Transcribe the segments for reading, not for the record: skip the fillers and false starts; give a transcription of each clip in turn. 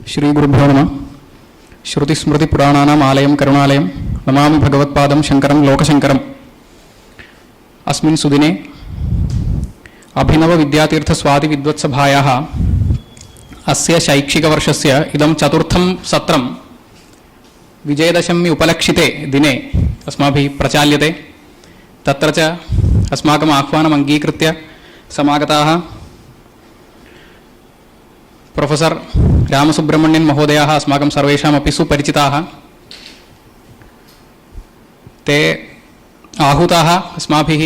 श्री गुरुभ्यो नमः। श्रुतिस्मृतिपुराणानाम् आलयं करुणालयं नमामि भगवत्पादं शंकरं लोकशंकरम्। अस्मिन् सुदिने अभिनव विद्यातीर्थ स्वादि विद्वत्सभायाः अस्य शैक्षिकवर्षस्य इदं चतुर्थं सत्रं विजयदशमी उपलक्षिते दिने अस्माभिः प्रचाल्यते। तत्र च अस्माकम् आह्वानम् अङ्गीकृत्य समागताः प्रोफेसर रामसुब्रह्मण्यन् महोदयाः अस्माकं सर्वेषामपि सुपरिचिताः। ते आहूताः अस्माभिः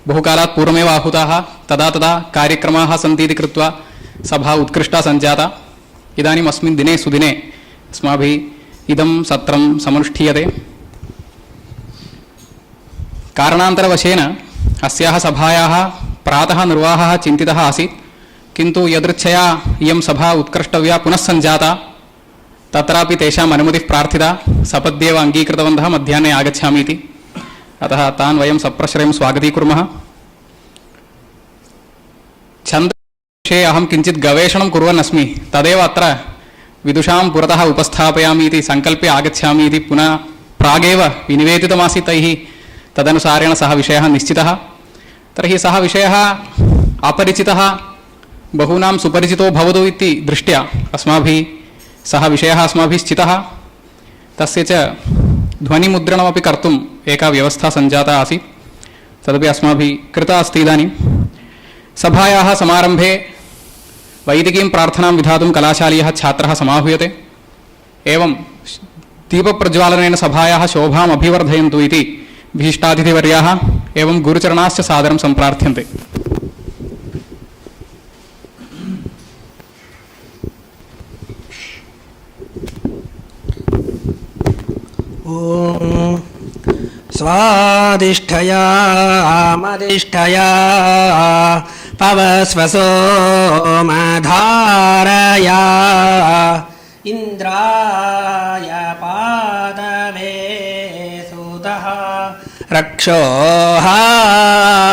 बहुकालात् पूर्वमेव आहूताः। तदा तदा कार्यक्रमाः सन्ति इति कृत्वा सभा उत्कृष्टा सञ्जाता। इदानीम् अस्मिन् दिने सुदिने अस्माभिः इदं सत्रं समनुष्ठीयते। कारणान्तरवशेन अस्याः सभायाः प्रातः निर्वाहः चिन्तितः आसीत्, किन्तु यदृच्छया इयं सभा उत्कृष्टव्या पुनः सञ्जाता। तत्रापि तेषाम् अनुमतिः प्रार्थिता। सपद्येव अङ्गीकृतवन्तः मध्याह्ने आगच्छामि इति। अतः तान् वयं सप्रश्रयं स्वागतीकुर्मः। छन्दविषये अहं किञ्चित् गवेषणं कुर्वन् अस्मि, तदेव अत्र विदुषां पुरतः उपस्थापयामि इति सङ्कल्प्य आगच्छामि इति पुनः प्रागेव विनिवेदितमासीत् तैः। तदनुसारेण सः विषयः निश्चितः। तर्हि सः विषयः अपरिचितः बहूनां सुपरिचितो भवतु इति दृष्ट्या अस्माभिः सः विषयः अस्माभिः चितः। तस्य च ध्वनिमुद्रणमपि कर्तुम् एका व्यवस्था सञ्जाता आसीत्, तदपि अस्माभिः कृता अस्ति। इदानीं सभायाः समारम्भे वैदिकीं प्रार्थनां विधातुं कलाशालीयः छात्रः समाहूयते। एवं दीपप्रज्वालनेन सभायाः शोभाम् अभिवर्धयन्तु इति विशिष्टातिथिवर्याः एवं गुरुचरणाश्च सादरं सम्प्रार्थ्यन्ते। ॐ स्वादिष्ठया मदिष्ठया पवस्वसो मधारया इन्द्राय पादवे सुतः रक्षोहा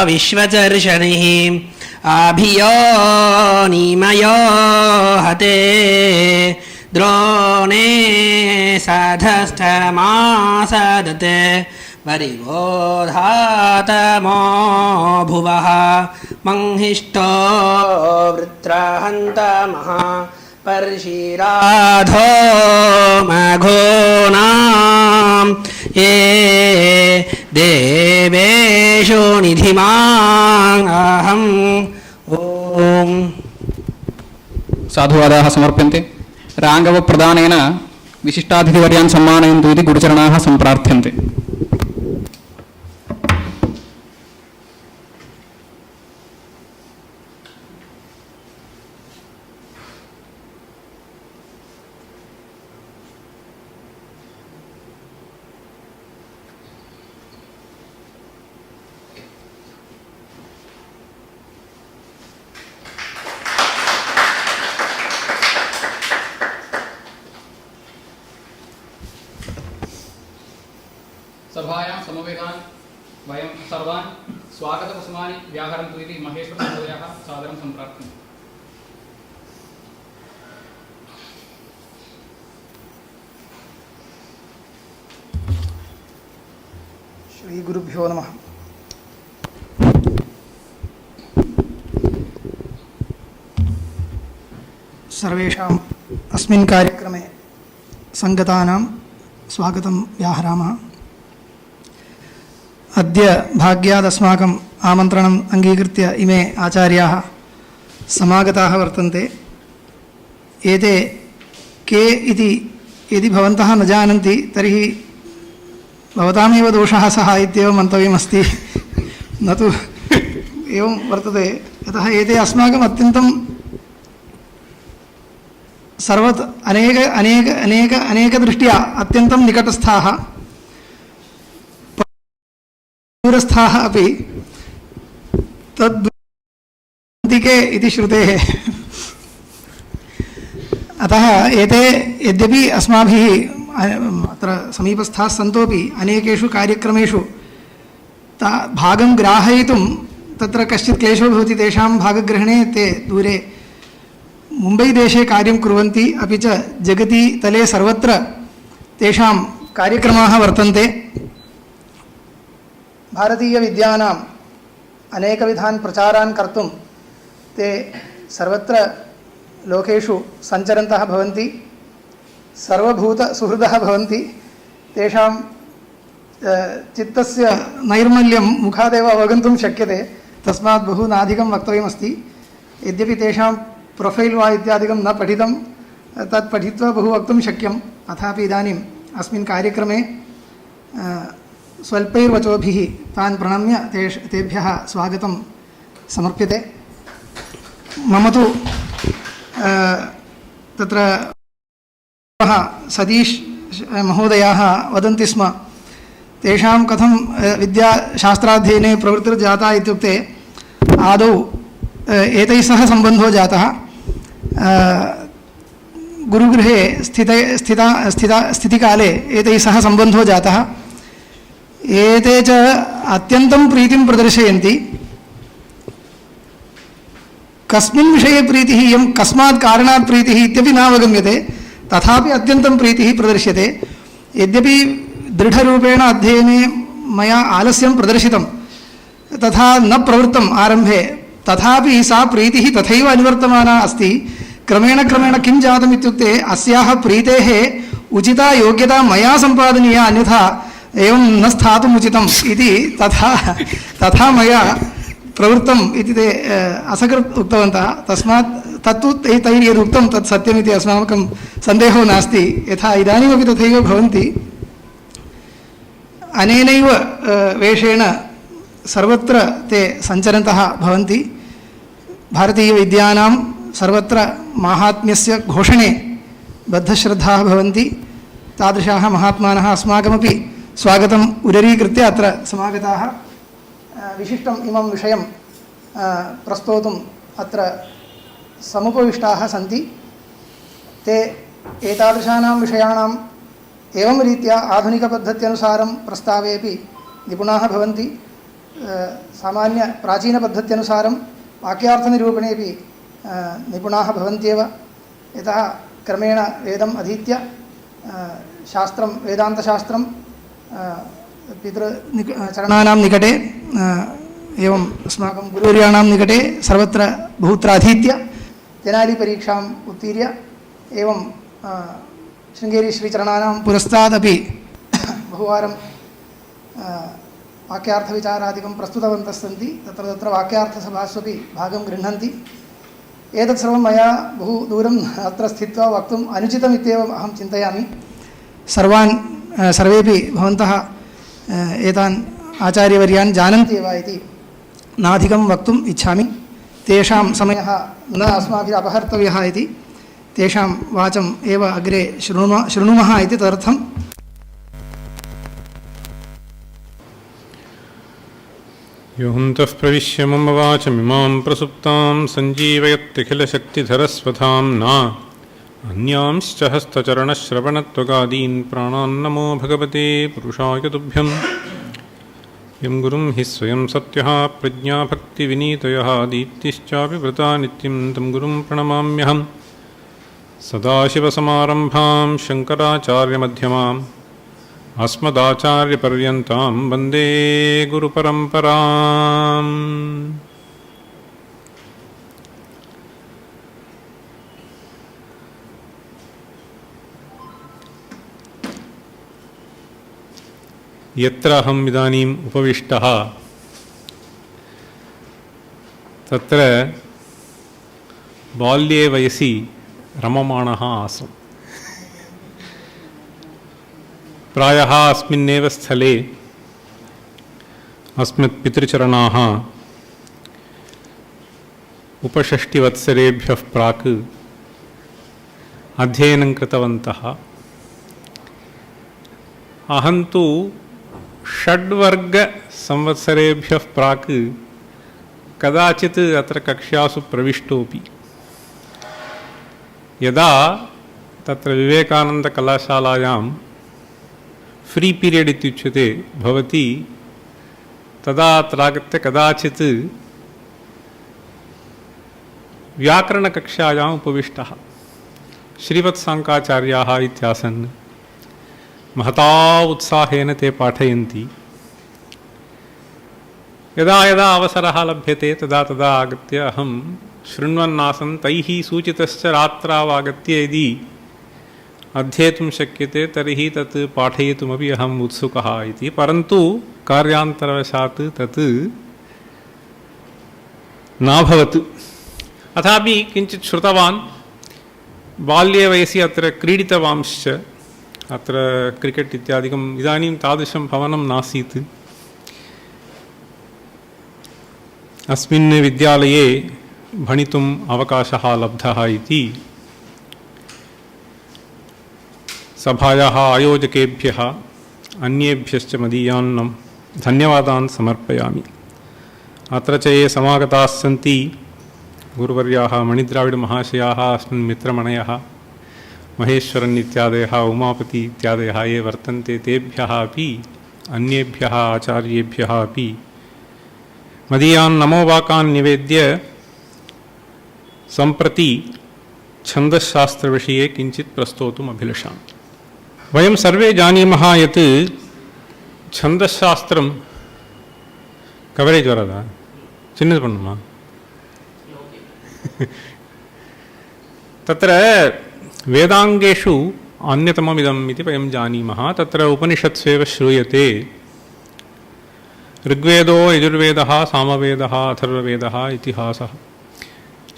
विश्वचर्षणिः अभियो निमयो हते द्रोणे साधस्थमासदते परिबोधातमो भुवः मंहिष्ठो वृत्रहन्तमः पर्षिराधो मघोनां ये देवेषु निधिमाहम्। ॐ साधुवादाः समर्प्यन्ते। राङ्गवप्रदानेन विशिष्टातिथिवर्यान् सम्मानयन्तु इति गुरुचरणाः सम्प्रार्थ्यन्ते। सभायां समवेतान् वयं सर्वान् स्वागतकुसुमानि व्याहरन्तु इति महेश्वरमहोदयः सादरं सम्प्रार्थ्यन्ते। श्री गुरुभ्यो नमः। सर्वेषाम् अस्मिन् कार्यक्रमे संगतानां स्वागतं व्याहरामः। अद्य भाग्यादस्माकम् आमन्त्रणम् अङ्गीकृत्य इमे आचार्याः समागताः वर्तन्ते। एते के इति यदि भवन्तः न जानन्ति तर्हि भवतामेव दोषः सः इत्येव मन्तव्यमस्ति, न तु एवं वर्तते। यतः एते अस्माकम् अत्यन्तं अनेकदृष्ट्या अत्यन्तं निकटस्थाः, दूरस्थाः अपि तद्दिके इति श्रुतेः। अतः एते यद्यपि अस्माभिः अत्र समीपस्थाः सन्तोपि अनेकेषु कार्यक्रमेषु भागं ग्राहयितुं तत्र कश्चित् क्लेशो भवति। तेषां भागग्रहणे ते दूरे मुम्बैदेशे कार्यं कुर्वन्ति अपि च जगति तले सर्वत्र तेषां कार्यक्रमाः वर्तन्ते। भारतीयविद्यानाम् अनेकविधान् प्रचारान् कर्तुं ते सर्वत्र लोकेषु सञ्चरन्तः भवन्ति, सर्वभूतसुहृदः भवन्ति। तेषां चित्तस्य नैर्मल्यं मुखादेव अवगन्तुं शक्यते, तस्मात् बहु नाधिकं वक्तव्यमस्ति। यद्यपि तेषां प्रोफैल् वा इत्यादिकं न पठितं, तत् पठित्वा बहु वक्तुं शक्यं, अथापि इदानीम् अस्मिन् कार्यक्रमे स्वल्पैर्वचोभिः तान् प्रणम्य तेभ्यः स्वागतं समर्प्यते। मम तु तत्र सतीश महोदयाः वदन्ति स्म, तेषां कथं विद्याशास्त्राध्ययने प्रवृत्तिर्जाता इत्युक्ते आदौ एतैः सह सम्बन्धो जातः। गुरुगृहे स्थितिकाले एतैः सह सम्बन्धो जातः। एते च अत्यन्तं प्रीतिं प्रदर्शयन्ति। कस्मिन् विषये प्रीतिः, इयं कस्मात् कारणात् प्रीतिः इत्यपि नावगम्यते, तथापि अत्यन्तं प्रीतिः प्रदर्श्यते। यद्यपि दृढरूपेण अध्ययने मया आलस्यं प्रदर्शितं, तथा न प्रवृत्तम् आरम्भे, तथापि सा प्रीतिः तथैव अनुवर्तमाना अस्ति। क्रमेण क्रमेण किं जातम् इत्युक्ते अस्याः प्रीतेः उचिता योग्यता मया सम्पादनीया, अन्यथा एवं न स्थातुम् उचितम् इति तथा मया प्रवृत्तम् इति ते असकृत् उक्तवन्तः। तस्मात् तत्तु तैः यदुक्तं तत् सत्यमिति अस्माकं सन्देहो नास्ति। यथा इदानीमपि तथैव भवन्ति। अनेनैव वेषेण सर्वत्र ते सञ्चरन्तः भवन्ति। भारतीयविद्यानां सर्वत्र माहात्म्यस्य घोषणे बद्धश्रद्धाः भवन्ति। तादृशाः महात्मानः अस्माकमपि स्वागतम् उदरीकृत्य अत्र समागताः। विशिष्टम् इमं विषयं प्रस्तोतुम् अत्र समुपविष्टाः सन्ति। ते एतादृशानां विषयाणाम् एवं रीत्या आधुनिकपद्धत्यनुसारं प्रस्तावेपि निपुणाः भवन्ति। सामान्यप्राचीनपद्धत्यनुसारं वाक्यार्थनिरूपणेपि निपुणाः भवन्त्येव। यतः क्रमेण वेदम् अधीत्य शास्त्रं, वेदान्तशास्त्रं पितृचरणानां निकटे एवम् अस्माकं गुरुवर्याणां निकटे सर्वत्र बहुत्र अधीत्य तेनालीपरीक्षाम् उत्तीर्य एवं शृङ्गेरीश्रीचरणानां पुरस्तादपि बहुवारं वाक्यार्थविचारादिकं प्रस्तुतवन्तः सन्ति। तत्र तत्र वाक्यार्थसभास्वपि भागं गृह्णन्ति। एतत् सर्वं मया बहु दूरम् अत्र स्थित्वा वक्तुम् अनुचितमित्येव अहं चिन्तयामि। सर्वेपि भवन्तः एतान् आचार्यवर्यान् जानन्ति एव इति नाधिकं वक्तुम् इच्छामि। तेषां समयः न अस्माभिः अपहर्तव्यः इति तेषां वाचम् एव अग्रे शृणुमः इति तदर्थम्। योऽन्तः प्रविश्य मम वाचमिमां प्रसुप्तां सञ्जीवयत्यखिलशक्तिधरस्वधाम्ना अन्यांश्च हस्तचरणश्रवणत्वगादीन् प्राणान् नमो भगवते पुरुषाय तुभ्यं। यं गुरुं हि स्वयं सत्यः प्रज्ञाभक्तिविनीतयः दीप्तिश्चापि व्रता नित्यं तं गुरुं प्रणमाम्यहम्। सदाशिवसमारम्भां शङ्कराचार्यमध्यमाम् अस्मदाचार्यपर्यन्तां वन्दे गुरुपरम्पराम्। यत्र अहम् इदानीम् उपविष्टः तत्र बाल्ये वयसि रममाणः आसम्। प्रायः अस्मिन्नेव स्थले अस्मत्पितृचरणाः उपषष्टिवत्सरेभ्यः प्राक् अध्ययनं कृतवन्तः। अहं तु षड्वर्गसंवत्सरेभ्यः प्राक् कदाचित् अत्र कक्षासु प्रविष्टोऽपि। यदा तत्र विवेकानन्दकलाशालायां फ्री पीरियड् इत्युच्यते भवति, तदा अत्रागत्य कदाचित् व्याकरणकक्षायाम् उपविष्टः श्रीवत्साङ्काचार्याः इत्यासन् महता उत्साहेन ते पाठयन्ति यदा यदा अवसरः लभ्यते तदा तदा आगत्य अहं शृण्वन्नासं तैः सूचितश्च रात्रावागत्य यदि अध्येतुं शक्यते तर्हि तत् पाठयितुमपि अहम् उत्सुकः इति परन्तु कार्यान्तरवशात् तत् नाभवत् अथापि किञ्चित् श्रुतवान् बाल्ये वयसि अत्र क्रीडितवांश्च अत्र क्रिकेट् इत्यादिकम् इदानीं तादृशं भवनं नासीत् अस्मिन् विद्यालये भणितुम् अवकाशः लब्धः इति सभायाः आयोजकेभ्यः अन्येभ्यश्च मदीयान् धन्यवादान् समर्पयामि अत्र च ये समागताः सन्ति गुरुवर्याः मणिद्राविडमहाशयाः अस्मिन् मित्रमणयः महेश्वरन् इत्यादयः उमापति इत्यादयः ये वर्तन्ते तेभ्यः अपि अन्येभ्यः आचार्येभ्यः अपि मदीयान् नमोवाकान् निवेद्य सम्प्रति छन्दश्शास्त्रविषये किञ्चित् प्रस्तोतुम् अभिलषामि वयं सर्वे जानीमः यत् छन्दश्शास्त्रं कवरेज् वरदा चिन्नद पण्णुमा तत्र वेदाङ्गेषु अन्यतममिदम् इति वयं जानीमः तत्र उपनिषत्स्वेव श्रूयते ऋग्वेदो यजुर्वेदः सामवेदः अथर्ववेदः इतिहासः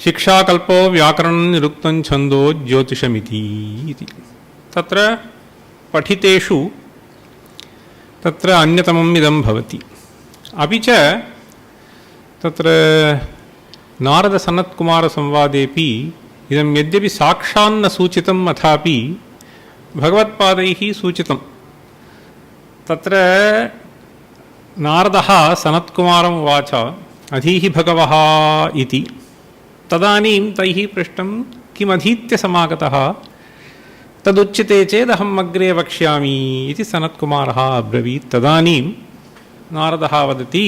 शिक्षाकल्पो व्याकरणं निरुक्तं छन्दो ज्योतिषमिति इति तत्र पठितेषु तत्र अन्यतमम् इदं भवति अपि च तत्र नारदसनत्कुमारसंवादेपि इदं यद्यपि साक्षान्न सूचितम् अथापि भगवत्पादैः सूचितं तत्र नारदः सनत्कुमारम् उवाच अधीहि भगवः इति तदानीं तैः पृष्टं किमधीत्य समागतः तदुच्यते चेदहम् अग्रे वक्ष्यामि इति सनत्कुमारः अब्रवीत् तदानीं नारदः वदति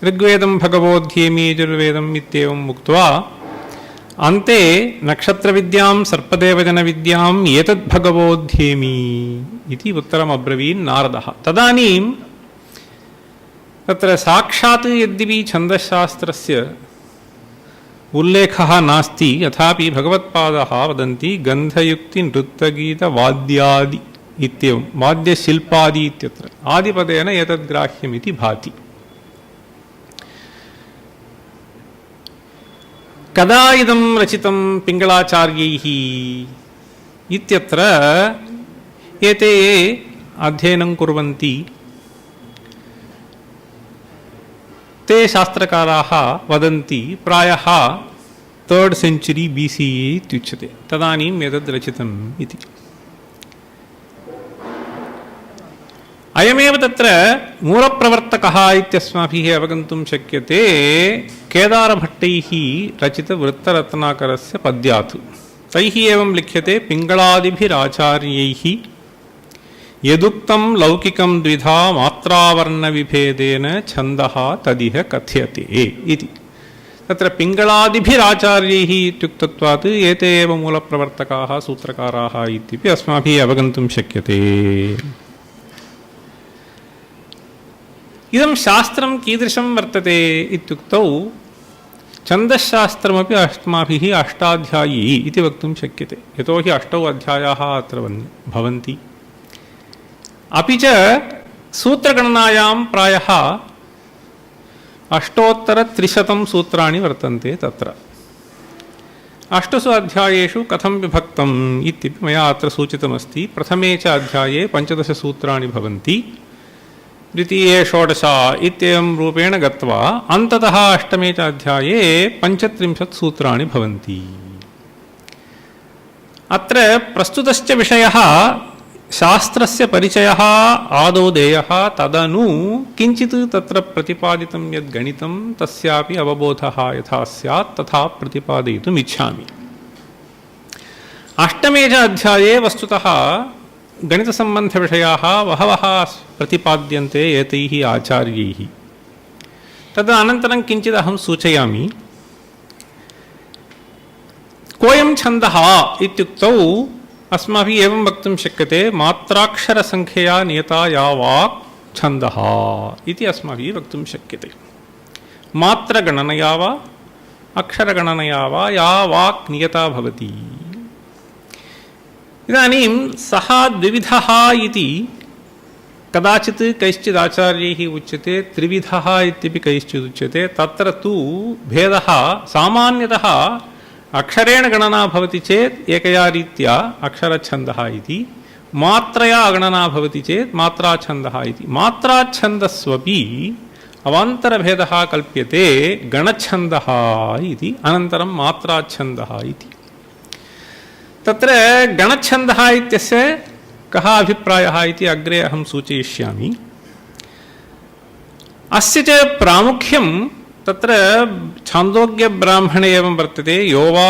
ऋग्वेदं भगवोऽध्येमि यजुर्वेदम् इत्येवम् उक्त्वा अन्ते नक्षत्रविद्यां सर्पदेवजनविद्याम् एतद्भगवोऽध्येमि इति उत्तरम् अब्रवीन् नारदः तदानीं तत्र साक्षात् यद्यपि छन्दश्शास्त्रस्य उल्लेखः नास्ति अथापि भगवत्पादाः वदन्ति गन्धयुक्तिनृत्तगीतवाद्यादि इत्येवं वाद्यशिल्पादि इत्यत्र आदिपदेन एतद्ग्राह्यमिति भाति कदा इदं रचितं पिङ्गळाचार्यैः इत्यत्र एते ये अध्ययनं कुर्वन्ति ते शास्त्रकाराः वदन्ति प्रायः 3rd सेञ्चुरी BCE इत्युच्यते तदानीम् एतद् रचितम् इति अयमेव तत्र मूलप्रवर्तकः इत्यस्माभिः अवगन्तुं शक्यते केदारभट्टैः रचितवृत्तरत्नाकरस्य पद्यात् तैः एवं लिख्यते पिङ्गळादिभिराचार्यैः यदुक्तं लौकिकं द्विधा मात्रावर्णविभेदेन छन्दः तदिह कथ्यते इति तत्र पिङ्गळादिभिराचार्यैः इत्युक्तत्वात् एते एव मूलप्रवर्तकाः सूत्रकाराः इत्यपि अस्माभिः अवगन्तुं शक्यते इदं शास्त्रं कीदृशं वर्तते इत्युक्तौ छन्दश्शास्त्रमपि अस्माभिः अष्टाध्यायी इति वक्तुं शक्यते यतोहि 8 अध्यायाः अत्र भवन्ति अपि च सूत्रगणनायां प्रायः 8,300 सूत्राणि वर्तन्ते तत्र 8 अध्यायेषु कथं विभक्तम् इत्यपि मया अत्र सूचितमस्ति प्रथमे च अध्याये 15 सूत्राणि भवन्ति द्वितीये 16 इत्येवं रूपेण गत्वा अन्ततः 8मे च अध्याये 35 सूत्राणि भवन्ति अत्र प्रस्तुतश्च विषयः शास्त्रस्य परिचयः आदौ देयः तदनु किञ्चित् तत्र प्रतिपादितं यद् गणितं तस्यापि अवबोधः यथा स्यात् तथा प्रतिपादयितुम् इच्छामि 8मे च अध्याये वस्तुतः गणितसम्बन्धविषयाः बहवः प्रतिपाद्यन्ते एतैः आचार्यैः तदनन्तरं किञ्चित् अहं सूचयामि कोऽयं छन्दः इत्युक्तौ अस्माभिः एवं वक्तुं शक्यते मात्राक्षरसङ्ख्यया नियता या वाक् छन्दः इति अस्माभिः वक्तुं शक्यते। मात्रगणनया वा अक्षरगणनया वा या वाक् नियता भवति। इदानीं सः द्विविधः इति कदाचित् कैश्चित् आचार्यैः उच्यते, त्रिविधः इत्यपि कैश्चित् उच्यते। तत्र तु भेदः सामान्यतः अक्षरेण गणना भवति चेत् एकया रीत्या अक्षरच्छन्दः इति, मात्रया गणना भवति चेत् मात्राच्छन्दः इति। मात्राच्छन्दस्वपि अवान्तरभेदः कल्प्यते गणच्छन्दः इति, अनन्तरं मात्राच्छन्दः इति। तत्र गणच्छन्दः इत्यस्य कः अभिप्रायः इति अग्रे अहं सूचयिष्यामि। अस्य च प्रामुख्यं तत्र छान्दोग्यब्राह्मणे एवं वर्तते। यो वा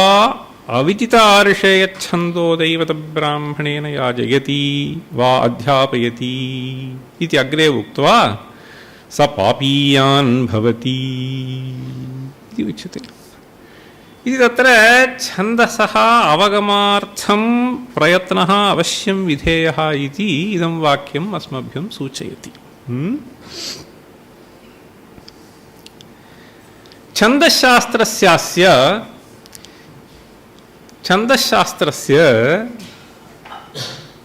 अविदित आर्षे यच्छन्दो दैवतब्राह्मणेन याजयति वा अध्यापयति इति अग्रे उक्त्वा स पापीयान् भवति इति उच्यते। इति तत्र छन्दसः अवगमार्थं प्रयत्नः अवश्यं विधेयः इति इदं वाक्यम् अस्मभ्यं सूचयति। छन्दशास्त्रस्य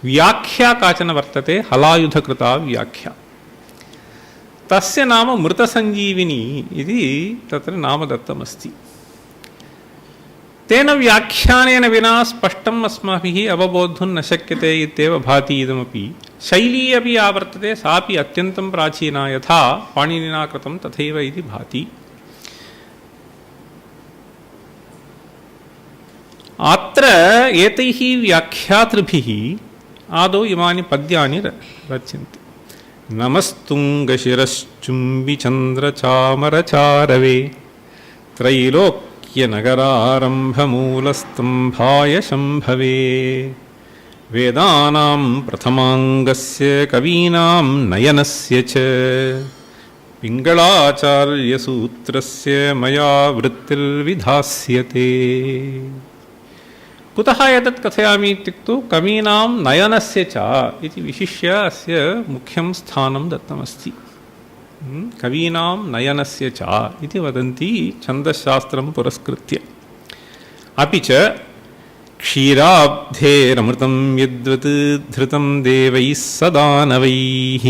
व्याख्या काचन वर्तते, हलायुधकृता व्याख्या। तस्य नाम मृतसञ्जीविनी इति तत्र नाम दत्तमस्ति। तेन व्याख्यानेन विना स्पष्टम् अस्माभिः अवबोद्धुं न शक्यते इत्येव भाति। इदमपि शैली अपि या वर्तते सापि अत्यन्तं प्राचीना, यथा पाणिनिना कृतं तथैव इति भाति। अत्र एतैः व्याख्यातृभिः आदौ इमानि पद्यानि रच्यन्ते। नमस्तुङ्गशिरश्चुम्बिचन्द्रचामरचारवे त्रैलोक्यनगरारम्भमूलस्तम्भाय शम्भवे वेदानां प्रथमाङ्गस्य कवीनां नयनस्य च पिङ्गळाचार्यसूत्रस्य मया वृत्तिर्विधास्यते। कुतः एतत् कथयामि इत्युक्तौ कवीनां नयनस्य च इति विशिष्य अस्य मुख्यं स्थानं दत्तमस्ति। कवीनां नयनस्य च इति वदन्ति छन्दशास्त्रं पुरस्कृत्य। अपि च क्षीराब्धेरमृतं यद्वत् धृतं देवैः सदानवैः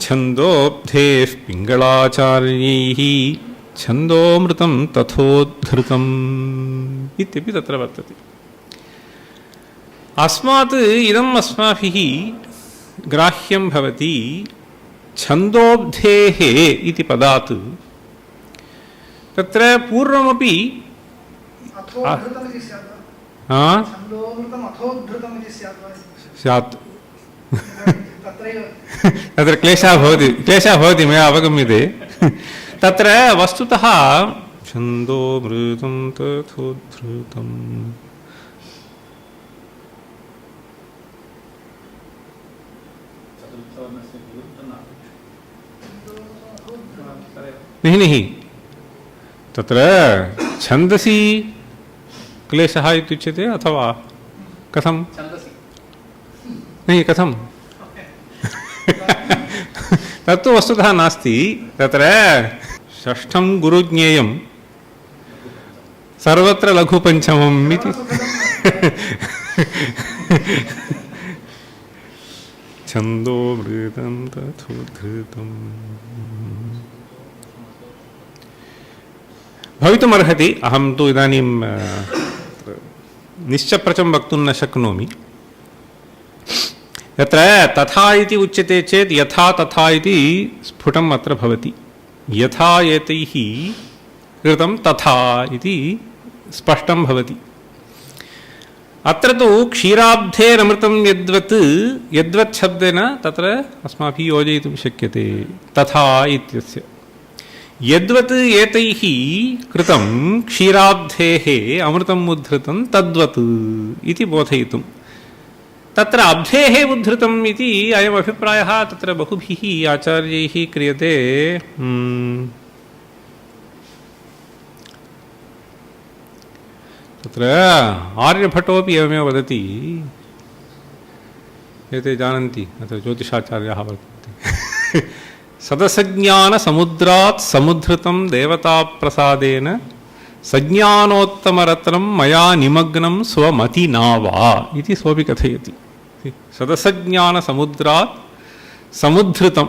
छन्दोब्धेः पिङ्गळाचार्यैः छन्दोमृतं तथोद्धृतम् इत्यपि तत्र वर्तते। अस्मात् इदम् अस्माभिः ग्राह्यं भवति। छन्दोब्धेः इति पदात् तत्र पूर्वमपि स्यात् तत्र क्लेशः भवति मया अवगम्यते। तत्र वस्तुतः छन्दोमृतं तथोद्धृतम् नहीं तत्र छन्दसि क्लेशः इत्युच्यते अथवा कथं? नहीं कथं तत्तु वस्तुतः नास्ति। तत्र षष्ठं गुरुज्ञेयं सर्वत्र लघुपञ्चमम् इति छन्दोमृतं तथोद्धृतम् भवितुमर्हति। अहं तु इदानीं निश्चप्रचं वक्तुं न शक्नोमि। यत्र तथा इति उच्यते चेत् यथा तथा इति स्फुटम् अत्र भवति। यथा एतैः कृतं तथा इति स्पष्टं भवति। अत्र तु क्षीराब्धेरमृतं यद्वत् शब्देन तत्र अस्माभिः योजयितुं शक्यते तथा इत्यस्य। यद्वत् एतैः कृतं क्षीराब्धेः अमृतम् उद्धृतं तद्वत् इति बोधयितुं। तत्र अब्धेः उद्धृतम् इति अयम् अभिप्रायः तत्र बहुभिः आचार्यैः क्रियते। तत्र आर्यभट्टोपि एवमेव वदति, एते जानन्ति, अत्र ज्योतिषाचार्याः वर्तन्ते। सदसज्ञानसमुद्रात् समुद्धृतं देवताप्रसादेन सज्ञानोत्तमरत्नं मया निमग्नं स्वमतिना वा इति सोऽपि कथयति। सदसज्ञानसमुद्रात् समुद्धृतं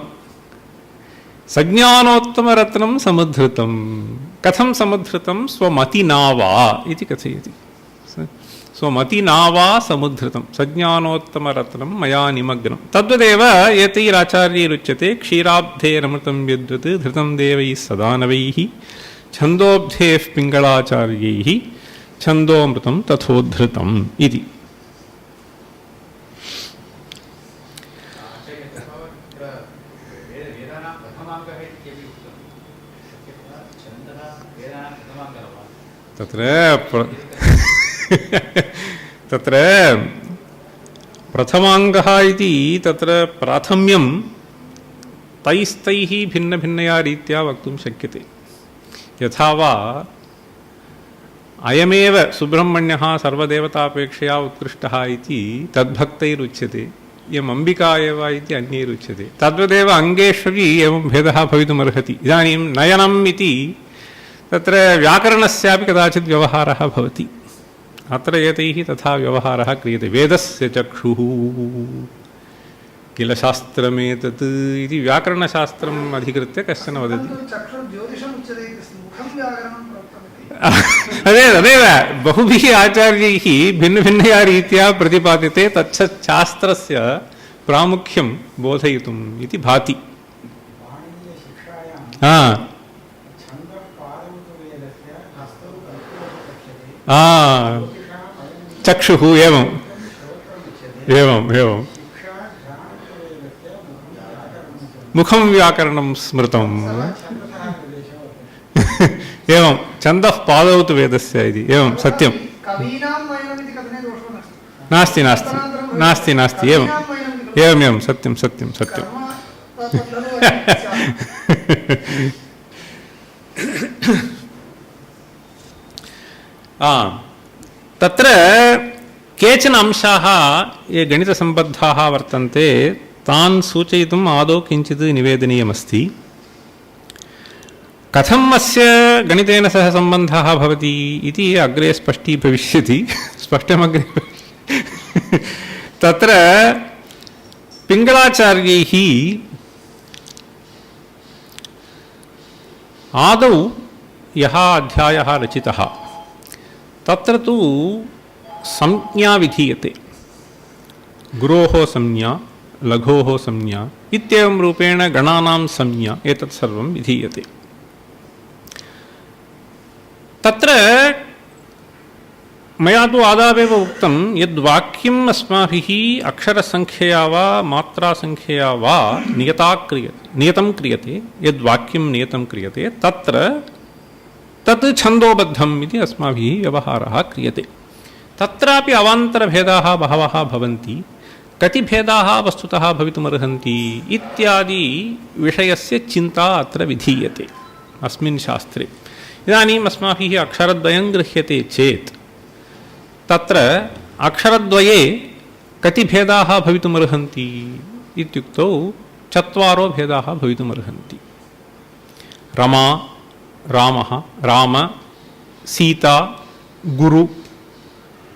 सज्ञानोत्तमरत्नं समुद्धृतं, कथं समुद्धृतं? स्वमतिना वा इति कथयति। स्वमतिना वा समुद्धृतं सज्ञानोत्तमरत्नं मया निमग्नं। तद्वदेव एतैराचार्यैरुच्यते क्षीराब्धेरमृतं यद्वत् धृतं देवैः सदानवैः छन्दोब्धेः पिङ्गलाचार्यैः छन्दोमृतं तथोद्धृतम् इति। तत्र प्रथमाङ्गः इति तत्र प्राथम्यं तैस्तैः भिन्नभिन्नया रीत्या वक्तुं शक्यते। यथा वा अयमेव सुब्रह्मण्यः सर्वदेवतापेक्षया उत्कृष्टः इति तद्भक्तैरुच्यते, इयम् अम्बिका एव इति अन्यैरुच्यते। तद्वदेव अङ्गेष्वपि एवं भेदः भवितुमर्हति। इदानीं नयनम् इति तत्र व्याकरणस्यापि कदाचित् व्यवहारः भवति, अत्र एतैः तथा व्यवहारः क्रियते। वेदस्य चक्षुः किल शास्त्रमेतत् इति व्याकरणशास्त्रम् अधिकृत्य कश्चन वदति। तदेव बहुभिः आचार्यैः भिन्नभिन्नया रीत्या प्रतिपाद्यते, तच्छास्त्रस्य प्रामुख्यं बोधयितुम् इति भाति। चक्षुः एवम् एवम् एवं मुखं व्याकरणं स्मृतम् एवं छन्दः पादौ तु वेदस्य इति। एवं सत्यं नास्ति नास्ति नास्ति नास्ति एवम् एवम् एवं सत्यं सत्यं सत्यम् तत्र केचन अंशाः ये गणितसम्बद्धाः वर्तन्ते तान् सूचयितुम् आदौ किञ्चित् निवेदनीयमस्ति। कथम् अस्य गणितेन सह सम्बन्धः भवति इति अग्रे स्पष्टीभविष्यति, स्पष्टमग्रे तत्र पिङ्गलाचार्यैः आदौ यः अध्यायः रचितः तत्र तु संज्ञा विधीयते, गुरोः संज्ञा लघोः संज्ञा इत्येवं रूपेण गणानां संज्ञा एतत् सर्वं विधीयते। तत्र मया तु आदावेव उक्तं यद्वाक्यम् अस्माभिः अक्षरसङ्ख्यया वा मात्रासङ्ख्यया वा नियतं क्रियते, यद्वाक्यं नियतं क्रियते तत्र तत् छन्दोबद्धम् इति अस्माभिः व्यवहारः क्रियते। तत्रापि अवान्तरभेदाः बहवः भवन्ति, कति भेदाः वस्तुतः भवितुमर्हन्ति इत्यादि विषयस्य चिन्ता अत्र विधीयते अस्मिन् शास्त्रे। इदानीम् अस्माभिः अक्षरद्वयं गृह्यते चेत् तत्र अक्षरद्वये कति भेदाः भवितुमर्हन्ति इत्युक्तौ 4 भेदाः भवितुमर्हन्ति। रमा, रामः, राम, सीता, गुरु।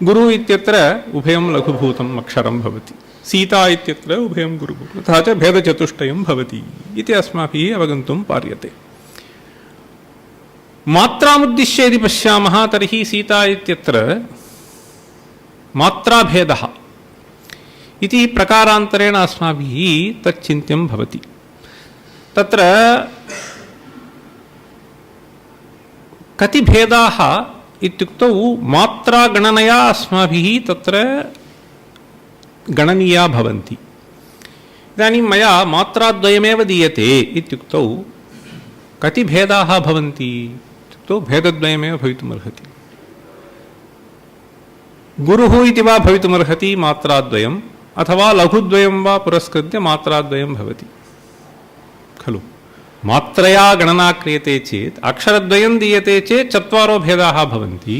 गुरु इत्यत्र उभयं लघुभूतम् अक्षरं भवति, सीता इत्यत्र उभयं गुरुभूतं, तथा च भेदचतुष्टयं भवति इति अस्माभिः अवगन्तुं पार्यते। मात्रामुद्दिश्य यदि पश्यामः तर्हि सीता इत्यत्र मात्राभेदः इति प्रकारान्तरेण अस्माभिः तच्चिन्त्यं भवति। तत्र कति भेदाः इत्युक्तौ मात्रागणनया अस्माभिः तत्र गणनीया भवन्ति। इदानीं मया मात्राद्वयमेव दीयते इत्युक्तौ कति भेदाः भवन्ति इत्युक्तौ भेदद्वयमेव भवितुमर्हति। गुरुः इति वा भवितुमर्हति मात्राद्वयम्, अथवा लघुद्वयं वा पुरस्कृत्य मात्राद्वयं भवति खलु। मात्रया गणना क्रियते चेत् अक्षरद्वयं दीयते चेत् 4 भेदाः भवन्ति,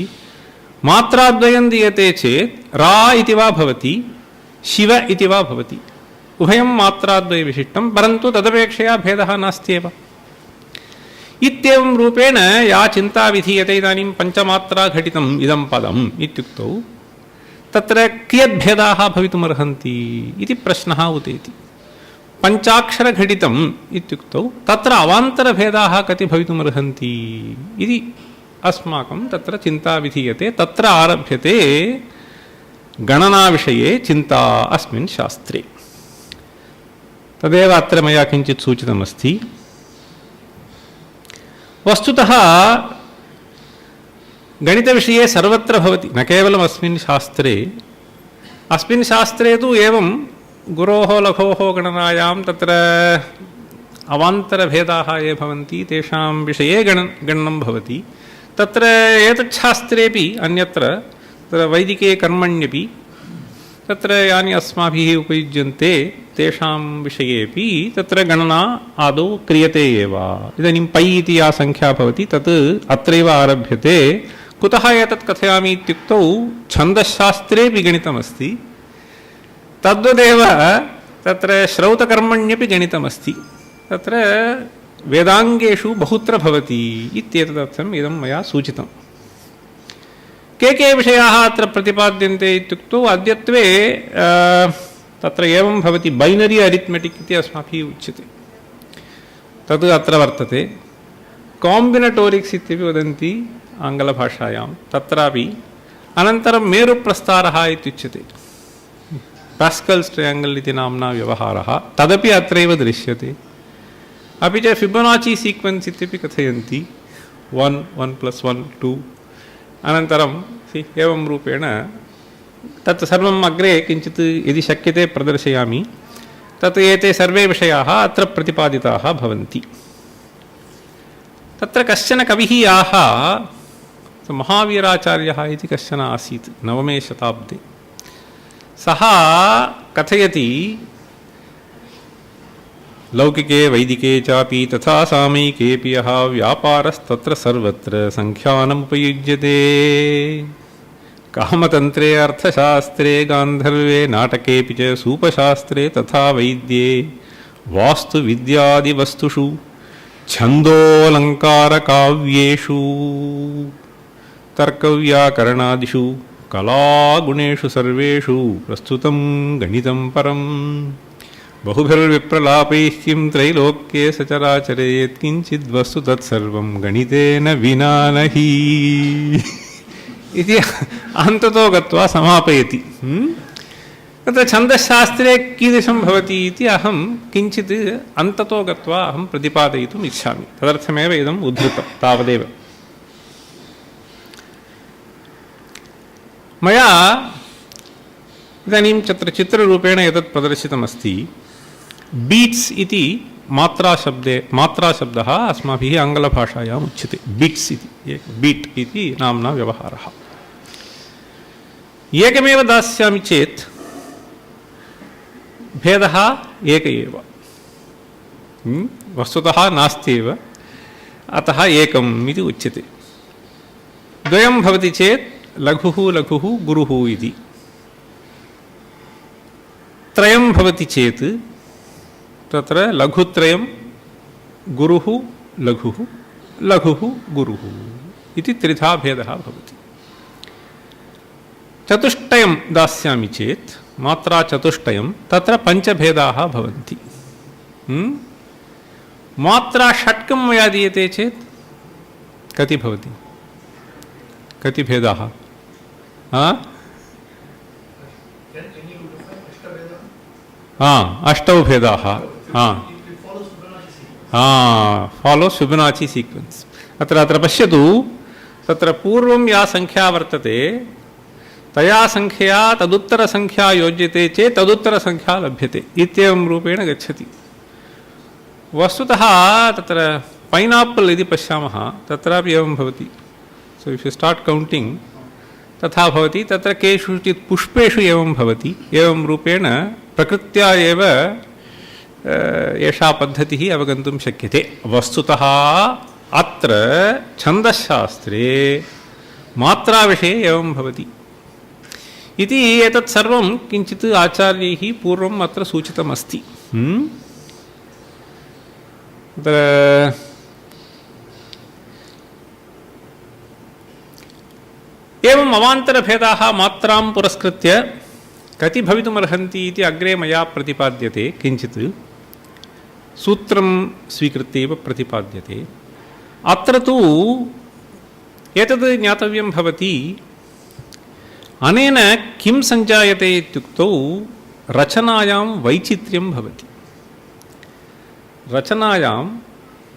मात्राद्वयं दीयते चेत् रा इति वा भवति शिव इति वा भवति उभयं मात्राद्वयविशिष्टं परन्तु तदपेक्षया भेदः नास्त्येव इत्येवं रूपेण या चिन्ता विधीयते इदानीं पञ्चमात्रा घटितम् इदं पदम् इत्युक्तौ तत्र कियद्भेदाः भवितुमर्हन्ति इति प्रश्नः उदेति पञ्चाक्षरघटितम् इत्युक्तौ तत्र अवान्तरभेदाः कति भवितुमर्हन्ति इति अस्माकं तत्र चिन्ता विधीयते तत्र आरभ्यते गणनाविषये चिन्ता अस्मिन् शास्त्रे तदेव अत्र मया किञ्चित् सूचितमस्ति वस्तुतः गणितविषये सर्वत्र भवति न केवलम् अस्मिन् शास्त्रे तु एवं गुरोः लघोः गणनायां तत्र अवान्तरभेदाः ये भवन्ति तेषां विषये गणनं भवति तत्र एतत् शास्त्रेपि अन्यत्र तत्र वैदिके कर्मण्यपि तत्र यानि अस्माभिः उपयुज्यन्ते तेषां विषयेपि तत्र गणना आदौ क्रियते एव इदानीं पै इति या संख्या भवति तत् अत्रैव आरभ्यते कुतः एतत् कथयामि इत्युक्तौ छन्दश्शास्त्रेपि गणितमस्ति तद्वदेव तत्र श्रौतकर्मण्यपि गणितमस्ति तत्र वेदाङ्गेषु बहुत्र भवति इत्येतदर्थम् इदं मया सूचितम् के विषयाः अत्र प्रतिपाद्यन्ते इत्युक्तौ अद्यत्वे तत्र एवं भवति बैनरी अरिथमेटिक् इति अस्माभिः उच्यते तद् अत्र वर्तते काम्बिनेटोरिक्स् इत्यपि वदन्ति आङ्ग्लभाषायां तत्रापि अनन्तरं मेरुप्रस्तारः इत्युच्यते पास्कल्स् ट्रयाङ्गल् इति नाम्ना व्यवहारः तदपि अत्रैव दृश्यते अपि च फिबोनाची सीक्वेन्स् इत्यपि कथयन्ति 1 1 + 1 2 अनन्तरं एवं रूपेण तत् सर्वम् अग्रे किञ्चित् यदि शक्यते प्रदर्शयामि तत् एते सर्वे विषयाः अत्र प्रतिपादिताः भवन्ति तत्र कश्चन कविः आह महावीराचार्यः इति कश्चन आसीत् 9मे शताब्दे सः कथयति लौकिके वैदिके चापि तथा सामयिकेऽपि यः व्यापारस्तत्र सर्वत्र संख्यानमुपयुज्यते कामतन्त्रे अर्थशास्त्रे गान्धर्वे नाटकेऽपि च सूपशास्त्रे तथा वैद्ये वास्तुविद्यादिवस्तुषु छन्दोऽलङ्कारकाव्येषु तर्कव्याकरणादिषु कलागुणेषु सर्वेषु प्रस्तुतं गणितं परम् बहुभिर्विप्रलापैः किं त्रैलोक्ये सचराचरे यत्किञ्चिद्वस्तु तत्सर्वं गणितेन विना नहि इति अन्ततो गत्वा समापयति तत्र छन्दश्शास्त्रे कीदृशं भवति इति अहं किञ्चित् अन्ततो गत्वा अहं प्रतिपादयितुम् इच्छामि तदर्थमेव इदम् उद्धृतं तावदेव मया इदानीं चित्ररूपेण एतत् प्रदर्शितमस्ति बीट्स् इति मात्राशब्दः अस्माभिः आङ्ग्लभाषायाम् उच्यते बीट्स् इति बीट् इति नाम्ना व्यवहारः एकमेव दास्यामि चेत् भेदः एक एव वस्तुतः नास्त्येव अतः एकम् इति उच्यते द्वयं भवति चेत् लघुः लघुः गुरुः इति त्रयं भवति चेत् तत्र लघुत्रयं गुरुः लघुः लघुः गुरुः इति त्रिधा भेदः भवति चतुष्टयं दास्यामि चेत् मात्रा चतुष्टयं तत्र पञ्चभेदाः भवन्ति मात्रा षट्कं मया दीयते चेत् कति भवति कति भेदाः अष्टौ भेदाः फालोस् फिबोनाची सीक्वेन्स् अत्र पश्यतु तत्र पूर्वं या संख्या वर्तते तया संख्या तदुत्तरसंख्या योज्यते चेत् तदुत्तरसंख्या लभ्यते इत्येवं रूपेण गच्छति वस्तुतः तत्र पैनापल् इति पश्यामः तत्रापि एवं भवति so if you start counting तथा भवति तत्र केषुचित् पुष्पेषु एवं भवति एवं रूपेण प्रकृत्या एव एषा पद्धतिः अवगन्तुं शक्यते वस्तुतः अत्र छन्दश्शास्त्रे मात्राविषये एवं भवति इति एतत् सर्वं किञ्चित् आचार्यैः पूर्वम् अत्र सूचितमस्ति। एवम् अवान्तरभेदाः मात्रां पुरस्कृत्य कति भवितुमर्हन्ति इति अग्रे मया प्रतिपाद्यते। किञ्चित् सूत्रं स्वीकृत्य एव प्रतिपाद्यते। अत्र तु एतद् ज्ञातव्यं भवति, अनेन किं सञ्जायते इत्युक्तौ रचनायां वैचित्र्यं भवति। रचनायां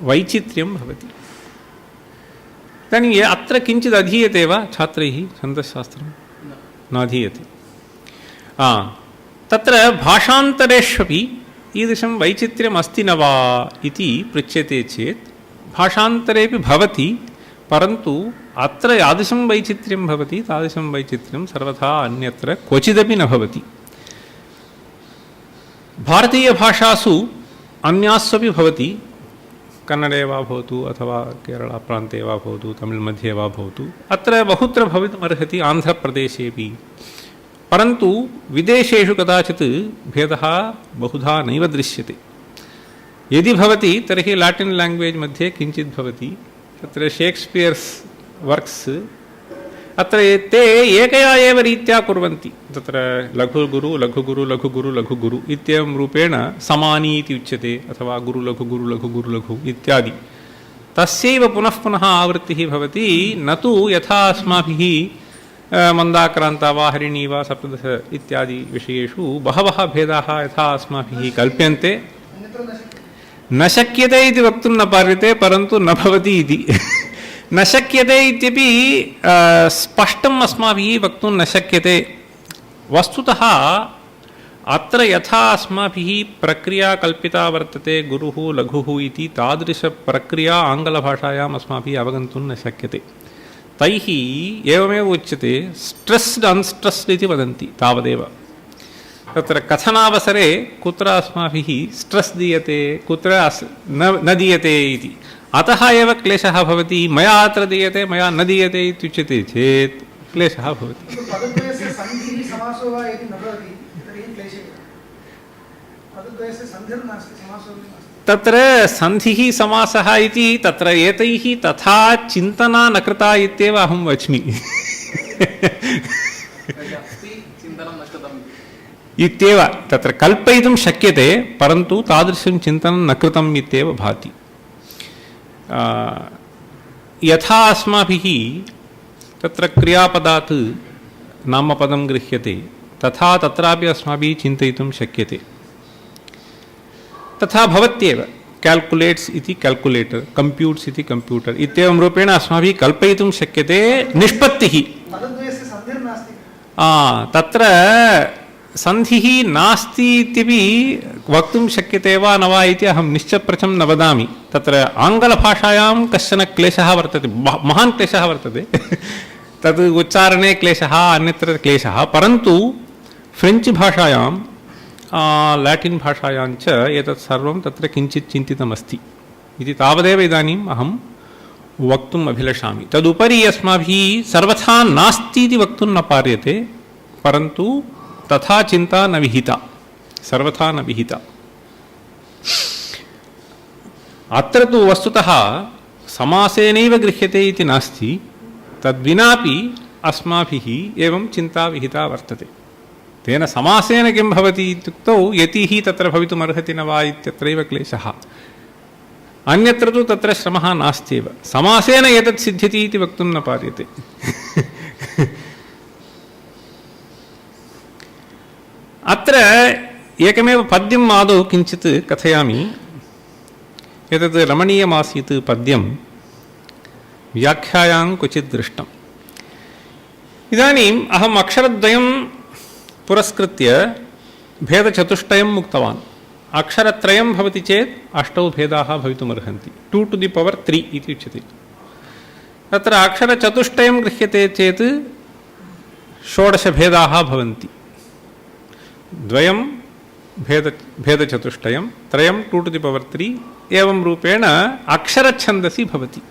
वैचित्र्यं भवति। इदानीम् अत्र किञ्चित् अधीयते वा छात्रैः छन्दश्शास्त्रं? नाधीयते। तत्र भाषान्तरेष्वपि ईदृशं वैचित्र्यम् अस्ति न वा इति पृच्छ्यते चेत् भाषान्तरेपि भवति, परन्तु अत्र यादृशं वैचित्र्यं भवति तादृशं वैचित्र्यं सर्वथा अन्यत्र क्वचिदपि न भवति। भारतीयभाषासु अन्यास्वपि भवति, कन्नडे वा भवतु अथवा केरळाप्रान्ते वा भवतु, तमिळ्मध्ये वा भवतु, अत्र बहुत्र भवितुमर्हति, आन्ध्रप्रदेशेपि। परन्तु विदेशेषु कदाचित् भेदः बहुधा नैव दृश्यते। यदि भवति तर्हि लाटिन् लाङ्ग्वेज् मध्ये किञ्चित् भवति। तत्र शेक्स्पियर्स् वर्क्स् अत्र ते एकया एव रीत्या कुर्वन्ति। तत्र लघुगुरु लघुगुरु लघुगुरु लघुगुरु इत्येवं रूपेण समानी इति उच्यते, अथवा गुरु लघु गुरु लघु गुरु लघु इत्यादि। तस्यैव पुनः पुनः आवृत्तिः भवति, न तु यथा अस्माभिः मन्दाक्रान्ता वा हरिणी वा सप्तदश इत्यादि विषयेषु बहवः भेदाः यथा अस्माभिः कल्प्यन्ते। न शक्यते इति वक्तुं न पार्यते, परन्तु न भवति इति न शक्यते इत्यपि स्पष्टम् अस्माभिः वक्तुं न शक्यते। वस्तुतः अत्र यथा अस्माभिः प्रक्रिया कल्पिता वर्तते गुरुः लघुः इति, तादृशप्रक्रिया आङ्ग्लभाषायाम् अस्माभिः अवगन्तुं न शक्यते। तैः एवमेव उच्यते, स्ट्रेस्ड् अनस्ट्रेस्ड् इति वदन्ति, तावदेव। तत्र कथनावसरे कुत्र अस्माभिः स्ट्रेस् दीयते कुत्र न दीयते इति, अतः एव क्लेशः भवति। मया अत्र दीयते मया न दीयते इत्युच्यते चेत् क्लेशः भवति। तत्र सन्धिः समासः इति तत्र एतैः तथा चिन्तना न कृता इत्येव अहं वच्मि इत्येव। तत्र कल्पयितुं शक्यते, परन्तु तादृशं चिन्तनं न कृतम् इत्येव भाति। यथा अस्माभिः तत्र क्रियापदात् नामपदं गृह्यते, तथा तत्रापि अस्माभिः चिन्तयितुं शक्यते। तथा भवत्येव। कैल्कुलेट्स् इति कैल्कुलेटर्, कम्प्यूट्स् इति कम्प्यूटर् इत्येवं रूपेण अस्माभिः कल्पयितुं शक्यते निष्पत्तिः। तत्र सन्धिः नास्ति इत्यपि वक्तुं शक्यते वा न वा इति अहं निश्चप्रचं न वदामि। तत्र आङ्ग्लभाषायां कश्चन क्लेशः वर्तते, महान् क्लेशः वर्तते तद् उच्चारणे क्लेशः, अन्यत्र क्लेशः। परन्तु फ्रेञ्च् भाषायां लाटिन् भाषायां च एतत् सर्वं तत्र किञ्चित् चिन्तितमस्ति इति तावदेव इदानीम् अहं वक्तुम् अभिलषामि। तदुपरि अस्माभिः सर्वथा नास्ति इति वक्तुं न पार्यते, परन्तु तथा चिन्ता न विहिता, सर्वथा न विहिता। अत्र तु वस्तुतः समासेनैव गृह्यते इति नास्ति, तद्विनापि अस्माभिः एवं चिन्ता विहिता वर्तते। तेन समासेन किं भवति इत्युक्तौ यतिः तत्र भवितुमर्हति न वा इत्यत्रैव क्लेशः। अन्यत्र तु तत्र श्रमः नास्त्येव। समासेन एतत् सिद्ध्यति इति वक्तुं न पार्यते अत्र एकमेव पद्यम् आदौ किञ्चित् कथयामि। एतत् रमणीयमासीत् पद्यं, व्याख्यायां क्वचित् दृष्टम्। इदानीम् अहम् अक्षरद्वयं पुरस्कृत्य भेदचतुष्टयम् उक्तवान्। अक्षरत्रयं भवति चेत् 8 भेदाः भवितुमर्हन्ति, 2 to the power 3 इति उच्यते। तत्र अक्षरचतुष्टयं गृह्यते चेत् 16 भेदाः भवन्ति। 2 भेदचतुष्टयं, 3 2 to the power 3 एवं रूपेण अक्षरच्छन्दसि भवति।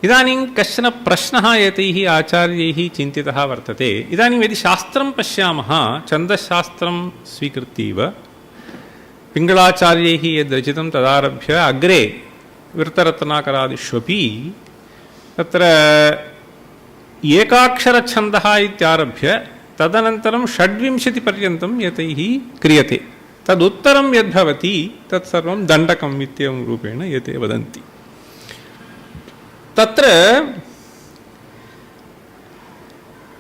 इदानीं कश्चन प्रश्नः एतैः आचार्यैः चिन्तितः वर्तते। इदानीं यदि शास्त्रं पश्यामः, छन्दश्शास्त्रं स्वीकृत्यैव पिङ्गळाचार्यैः यद्रचितं तदारभ्य अग्रे वृत्तरत्नाकरादिष्वपि तत्र एकाक्षरछन्दः इत्यारभ्य तदनन्तरं 26पर्यन्तं एतैः क्रियते। तदुत्तरं यद्भवति तत्सर्वं दण्डकम् इत्येवं रूपेण एते वदन्ति। तत्र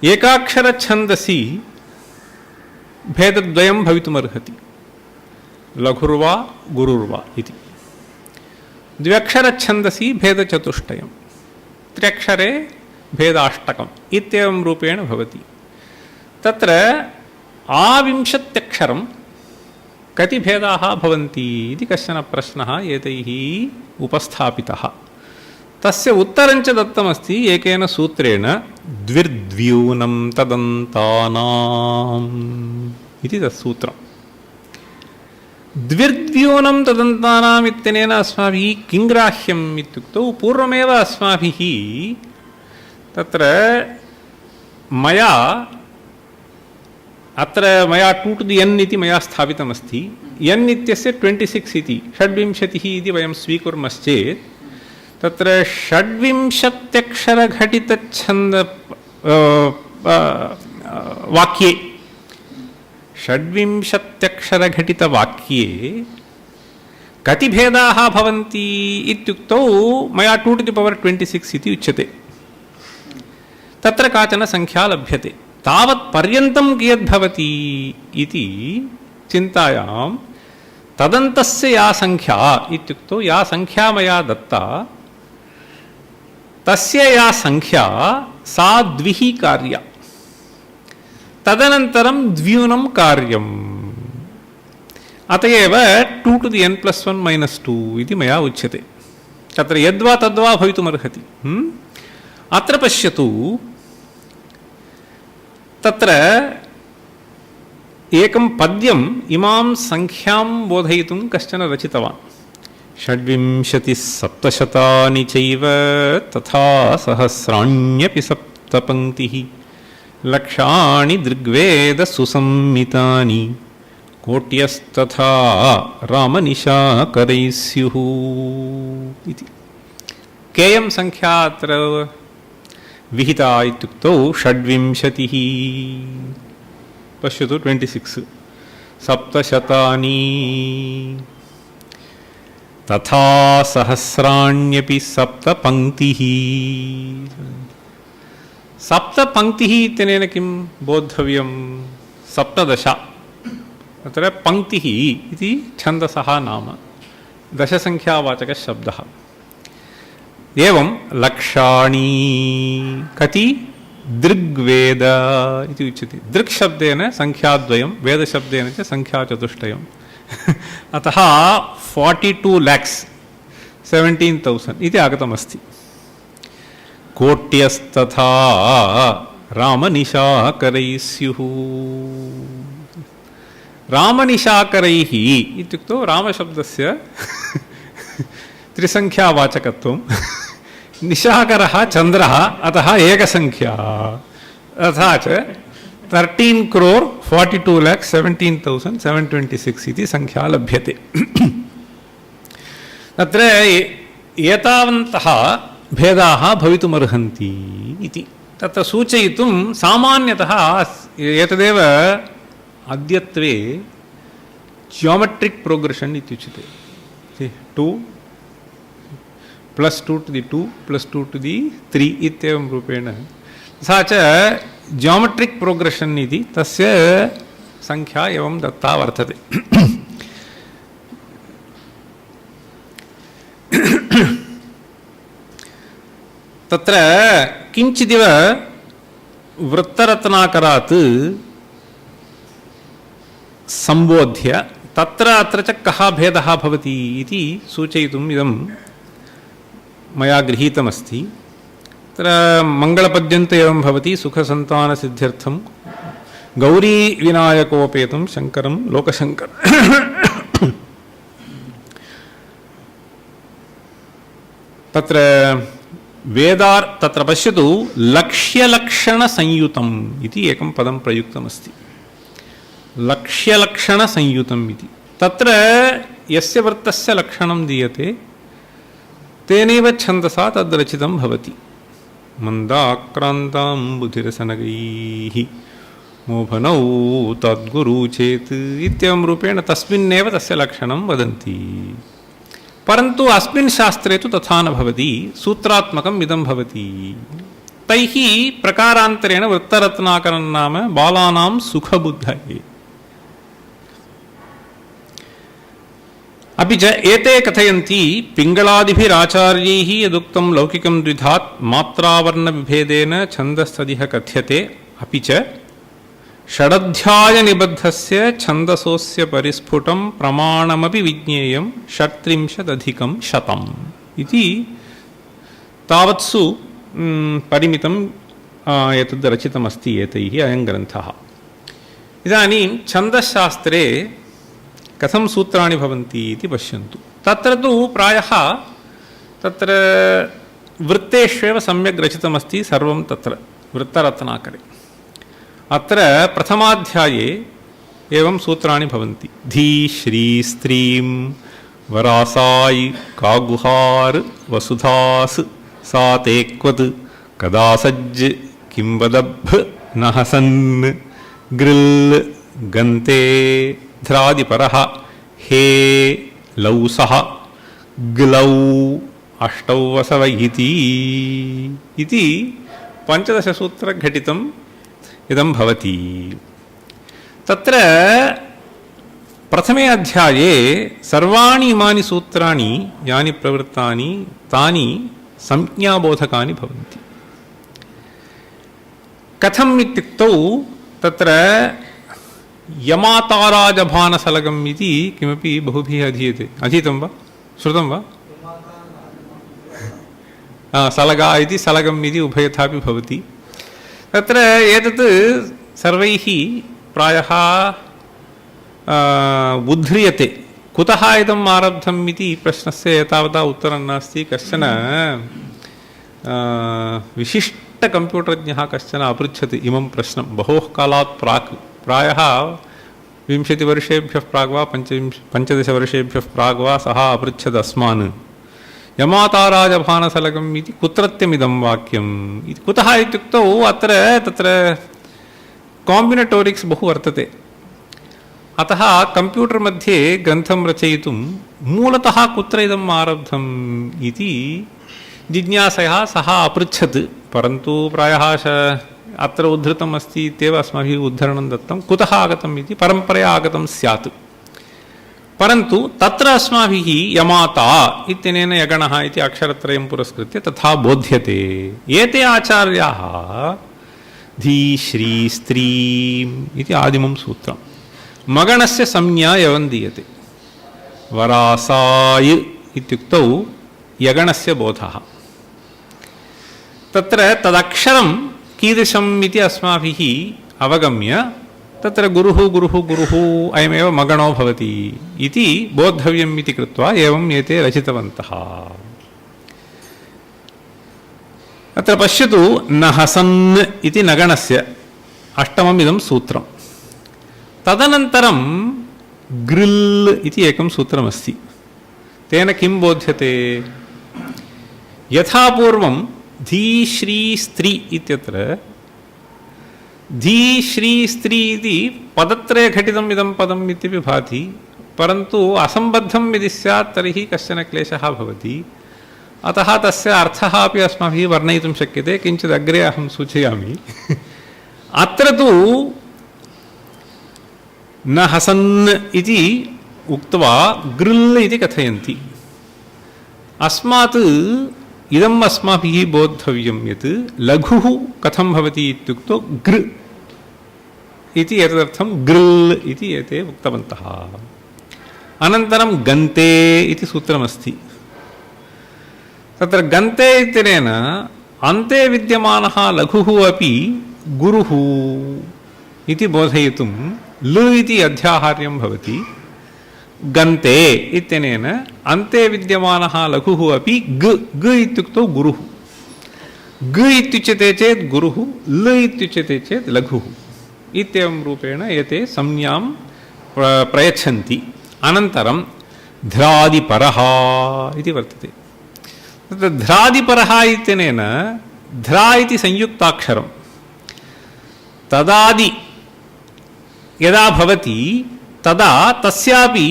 एकाक्षरछन्दसि भेदद्वयं भवितुमर्हति, लघुर्वा गुरुर्वा इति। द्व्यक्षरछन्दसि भेदचतुष्टयं, त्र्यक्षरे भेदाष्टकम् इत्येवं रूपेण भवति। तत्र आविंशत्यक्षरं कति भेदाः भवन्ति इति कश्चन प्रश्नः एतैः उपस्थापितः। तस्य उत्तरं च दत्तमस्ति एकेन सूत्रेण, द्विर्द्व्यूनं तदन्तानाम् इति तत्सूत्रम्। द्विर्द्व्यूनं तदन्तानाम् इत्यनेन अस्माभिः किं ग्राह्यम् इत्युक्तौ, पूर्वमेव अस्माभिः तत्र मया 2 to the n इति मया स्थापितमस्ति। n इत्यस्य 26 इति, 26 इति वयं स्वीकुर्मश्चेत् तत्र 26अक्षरघटितच्छन्द वाक्ये, 26अक्षरघटितवाक्ये कति भेदाः भवन्ति इत्युक्तौ मया 2 to the power 26 इति उच्यते। तत्र काचन संख्या लभ्यते। तावत् पर्यन्तं कियद्भवति इति चिन्तायां तदन्तस्य या संख्या इत्युक्तौ या संख्या मया दत्ता, तस्य या संख्या सा द्विः कार्या, तदनन्तरं द्व्यूनं कार्यम्। अतएव 2 to the n plus 1 minus 2 इति मया उच्यते। तत्र यद्वा तद्वा भवितुमर्हति। अत्र पश्यतु, तत्र एकं पद्यम् इमां संख्यां बोधयितुं कश्चन रचितवान्। 26 चैव तथा सहस्राण्यपि सप्तपङ्क्तिः, लक्षाणि दृग्वेद सुसंमितानि, कोट्यस्तथा रामनिशाकरैः स्युः इति। केयं संख्या अत्र विहिता इत्युक्तौ 26। पश्यतु 26, 700 तथा सहस्राण्यपि सप्तपङ्क्तिः। सप्तपङ्क्तिः इत्यनेन किं बोद्धव्यं? 17। अत्र पङ्क्तिः इति छन्दसः नाम, दशसङ्ख्यावाचकः शब्दः। एवं लक्षाणि कति? दृग्वेद इति उच्यते। दृक् शब्देन संख्याद्वयं, वेदशब्देन च संख्याचतुष्टयम्। अतः 42 lakhs 17,000 इति आगतमस्ति। कोट्यस्तथा रामनिशाकरैः स्युः। रामनिशाकरैः इत्युक्तौ रामशब्दस्य त्रिसङ्ख्यावाचकत्वं, निशाकरः चन्द्रः, अतः एकसङ्ख्या, तथा च 13,42,17,726 इति संख्या लभ्यते। तत्र एतावन्तः भेदाः भवितुमर्हन्ति इति तत्र सूचयितुं सामान्यतः एतदेव अद्यत्वे जियोमेट्रिक् प्रोग्रेशन् इत्युच्यते। 2 + 2 to the 2 + 2 to the 3 इत्येवं रूपेण, सा च जियोमेट्रिक् प्रोग्रेशन् इति तस्य संख्या एवं दत्ता वर्तते। तत्र किञ्चिदिव वृत्तरत्नाकरात् सम्बोध्य तत्र अत्र च कः भेदः भवति इति सूचयितुम् इदं मया गृहीतमस्ति। तत्र मङ्गलपद्यन्त एवं भवति, सुखसन्तानसिद्ध्यर्थं गौरीविनायकोपेतं शङ्करं लोकशङ्कर। तत्र तत्र पश्यतु लक्ष्यलक्षणसंयुतम् इति एकं पदं प्रयुक्तमस्ति। लक्ष्यलक्षणसंयुतम् इति तत्र यस्य वृत्तस्य लक्षणं दीयते तेनैव छन्दसा तद्रचितं भवति। मन्दाक्रान्ताम्बुधिरसनगैः मोहनौ तद्गुरु चेत् इत्येवं रूपेण तस्मिन्नेव तस्य लक्षणं वदन्ति। परन्तु अस्मिन् शास्त्रे तु तथा न भवति, सूत्रात्मकम् इदं भवति। तैः प्रकारान्तरेण वृत्तरत्नाकरं नाम बालानां सुखबुद्धये। अपि च एते कथयन्ति पिङ्गलादिभिराचार्यैः यदुक्तं लौकिकं द्विधात् मात्रावर्णविभेदेन छन्दस्तदिह कथ्यते। अपि च षडध्यायनिबद्धस्य छन्दसोऽस्य परिस्फुटं प्रमाणमपि विज्ञेयं 37+100 इति तावत्सु परिमितं एतद् रचितमस्ति एतैः अयं ग्रन्थः। इदानीं छन्दशास्त्रे कथं सूत्राणि भवन्ति इति पश्यन्तु। तत्र तु प्रायः तत्र वृत्तेष्वेव सम्यक् रचितमस्ति सर्वं तत्र वृत्तरत्नाकरे। अत्र प्रथमाध्याये एवं सूत्राणि भवन्ति। धी श्री स्त्रीं वरासायि कागुहार वसुधास सा तेक्वत् कदासज्ज किंवदभ् नहसन् गृल् गन्ते ध्रादिपरः हे लौसः ग्लौ अष्टौ वसवैति इति 15 सूत्रघटितम् इदं भवति। तत्र प्रथमे अध्याये सर्वाणि इमानि सूत्राणि यानि प्रवृत्तानि तानि संज्ञाबोधकानि भवन्ति। कथम् इत्युक्तौ तत्र यमाताराजभानसलगम् इति किमपि बहुभिः अधीयते। अधीतं वा श्रुतं वा? सलगा इति सलगम् इति उभयथापि भवति। तत्र एतत् सर्वैः प्रायः उद्ध्रियते। कुतः इदम् आरब्धम् इति प्रश्नस्य एतावता उत्तरं नास्ति। कश्चन विशिष्टकम्प्यूटर्ज्ञः कश्चन अपृच्छति इमं प्रश्नं बहोः कालात् प्राक्, प्रायः 20 वर्षेभ्यः प्राग् वा 15 वर्षेभ्यः प्राग् वा सः अपृच्छत् अस्मान् यमाताराजभानसलगम् इति कुत्रत्यमिदं वाक्यम् इति। कुतः इत्युक्तौ अत्र तत्र काम्बिनेटोरिक्स् बहु वर्तते। अतः कम्प्यूटर् मध्ये ग्रन्थं रचयितुं मूलतः कुत्र इदम् आरब्धम् इति जिज्ञासया सः अपृच्छत्। परन्तु प्रायः अत्र उद्धृतम् अस्ति इत्येव अस्माभिः उद्धरणं दत्तं। कुतः आगतम् इति परम्परया आगतं स्यात्। परन्तु तत्र अस्माभिः यमाता इत्यनेन यगणः इति अक्षरत्रयं पुरस्कृत्य तथा बोध्यते। एते आचार्याः धी श्री स्त्रीम् इति आदिमं सूत्रं मगणस्य संज्ञा एवं दीयते। वरासाय इत्युक्तौ यगणस्य बोधः। तत्र तदक्षरं कीदृशम् इति अस्माभिः अवगम्य तत्र गुरुः गुरुः गुरुः अयमेव मगणो भवति इति बोद्धव्यम् इति कृत्वा एवम् एते रचितवन्तः। अत्र पश्यतु नहसन् इति नगणस्य अष्टमम् इदं सूत्रं। तदनन्तरं गृल् इति एकं सूत्रमस्ति। तेन किं बोध्यते? यथा पूर्वं धी श्री स्त्री इत्यत्र धी श्री स्त्री इति पदत्रये घटितम् इदं पदम् इत्यपि भाति। परन्तु असम्बद्धं यदि स्यात् तर्हि कश्चन क्लेशः भवति। अतः तस्य अर्थः अपि अस्माभिः वर्णयितुं शक्यते। किञ्चित् अग्रे अहं सूचयामि। अत्र तु न हसन् इति उक्त्वा गृल् इति कथयन्ति। अस्मात् इदम् अस्माभिः बोद्धव्यं यत् लघुः कथं भवति इत्युक्तौ गृ इति एतदर्थं गृल् इति एते उक्तवन्तः। अनन्तरं गन्ते इति सूत्रमस्ति। तत्र गन्ते इत्यनेन अन्ते विद्यमानः लघुः अपि गुरुः इति बोधयितुं लु इति अध्याहार्यं भवति। गन्ते इत्यनेन अन्ते विद्यमानः लघुः अपि ग ग इत्युक्तौ गुरुः। ग इत्युच्यते चेत् गुरुः, ल इत्युच्यते चेत् लघुः इत्येवं रूपेण एते संज्ञां प्रयच्छन्ति। अनन्तरं ध्रादिपरः इति वर्तते। तत्र ध्रादिपरः इत्यनेन ध्रा इति संयुक्ताक्षरं तदादि यदा भवति तदा तस्यापि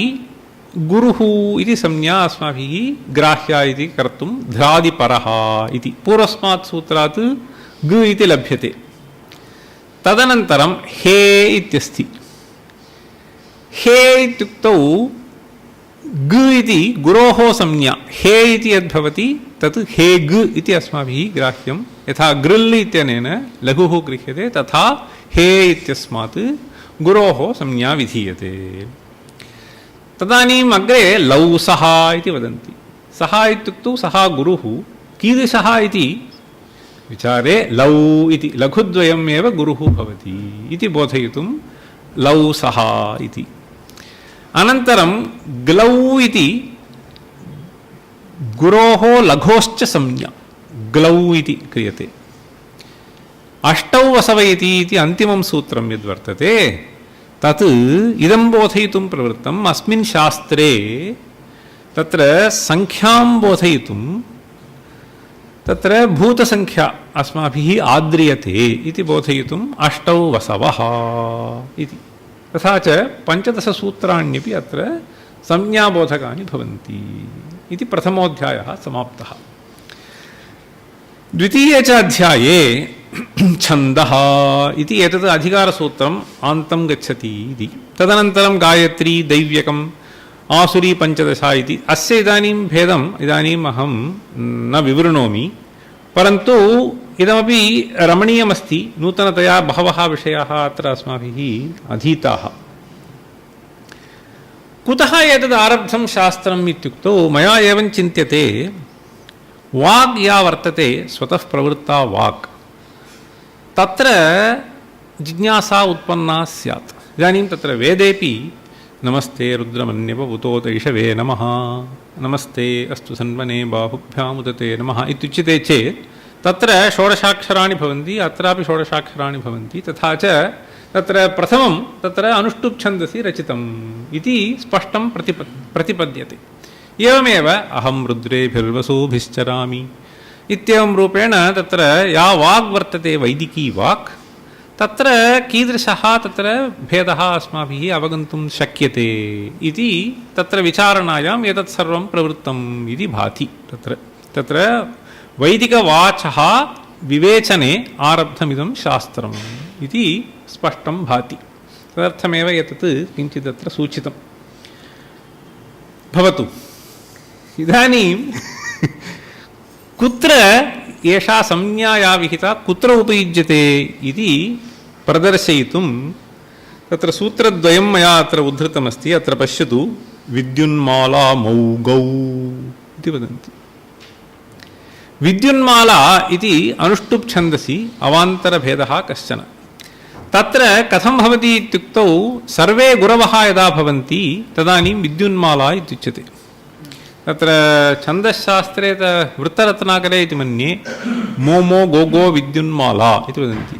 गुरुः इति संज्ञा अस्माभिः ग्राह्या इति कर्तुं ध्रादिपरः इति पूर्वस्मात् सूत्रात् ग इति लभ्यते। तदनन्तरं हे इत्यस्ति। हे इत्युक्तौ ग इति गुरोः संज्ञा, हे इति यद्भवति तत् हे ग इति अस्माभिः ग्राह्यं। यथा गृल् इत्यनेन लघुः गृह्यते तथा हे इत्यस्मात् गुरोः संज्ञा विधीयते। तदानीम् अग्रे लौसः इति वदन्ति। सः इत्युक्तौ सः गुरुः कीदृशः इति विचारे लौ इति लघुद्वयम् एव गुरुः भवति इति बोधयितुं लौसः इति। अनन्तरं ग्लौ इति गुरोः लघोश्च संज्ञा ग्लौ इति क्रियते। अष्टौ वसवयति इति अन्तिमं सूत्रं यद्वर्तते तत् इदं बोधयितुं प्रवृत्तम्। अस्मिन् शास्त्रे तत्र संख्यां बोधयितुं तत्र भूतसंख्या अस्माभिः आद्रियते इति बोधयितुम् अष्टौ वसवः इति। तथा च 15 सूत्राण्यपि अत्र संज्ञाबोधकानि भवन्ति इति प्रथमोऽध्यायः समाप्तः। द्वितीये च अध्याये छन्दः इति एतत् अधिकारसूत्रम् आन्तं गच्छति इति। तदनन्तरं गायत्री, दैव्यकम्, आसुरी पञ्चदशा इति। अस्य इदानीं भेदम् इदानीम् अहं न विवृणोमि, परन्तु इदमपि रमणीयमस्ति। नूतनतया बहवः विषयाः अत्र अस्माभिः अधीताः। कुतः एतद् आरब्धं शास्त्रम् इत्युक्तौ मया एवं चिन्त्यते, वाग् या वर्तते स्वतः प्रवृत्ता वाक् तत्र जिज्ञासा उत्पन्ना स्यात्। इदानीं तत्र वेदेपि नमस्ते रुद्रमन्यव उतोतैषवे नमः, नमस्ते अस्तु सन्वने बाहुभ्यामुदते नमः इत्युच्यते चेत् तत्र षोडशाक्षराणि भवन्ति, अत्रापि षोडशाक्षराणि भवन्ति। तथा च तत्र प्रथमं तत्र अनुष्टुप् छन्दसि रचितम् इति स्पष्टं प्रतिपद्यते। एवमेव अहं रुद्रेभिर्वसुभिश्चरामि इत्येवं रूपेण तत्र या वाग् वर्तते वैदिकी वाक् तत्र कीदृशः तत्र भेदः अस्माभिः अवगन्तुं शक्यते इति तत्र विचारणायाम् एतत् सर्वं प्रवृत्तम् इति भाति। तत्र वैदिकवाचः विवेचने आरब्धमिदं शास्त्रम् इति स्पष्टं भाति। तदर्थमेव एतत् किञ्चित् अत्र सूचितं भवतु। इदानीं कुत्र एषा संज्ञा या विहिता कुत्र उपयुज्यते इति प्रदर्शयितुं तत्र सूत्रद्वयं मया अत्र उद्धृतमस्ति। अत्र पश्यतु, विद्युन्माला मौगौ इति वदन्ति। विद्युन्माला इति अनुष्टुप् छन्दसि अवान्तरभेदः कश्चन। तत्र कथं भवति इत्युक्तौ सर्वे गुरवः यदा भवन्ति तदानीं विद्युन्माला इत्युच्यते। तत्र छन्दशास्त्रे वृत्तरत्नाकरे इति मन्ये मोमो गोगो विद्युन्माला इति वदन्ति।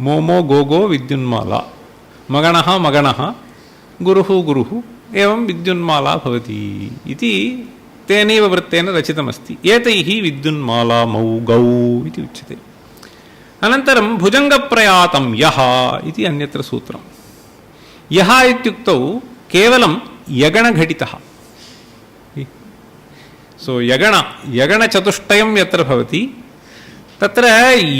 मोमो गोगो विद्युन्माला, मगणः मगणः, गुरुः गुरुः, एवं विद्युन्माला भवति इति तेनैव वृत्तेन रचितमस्ति। एतैः विद्युन्माला मौगौ इति उच्यते। अनन्तरं भुजङ्गप्रयातं यः इति अन्यत्र सूत्रं। यः इत्युक्तौ केवलं यगणघटितः। सो यगणचतुष्टयं यत्र भवति तत्र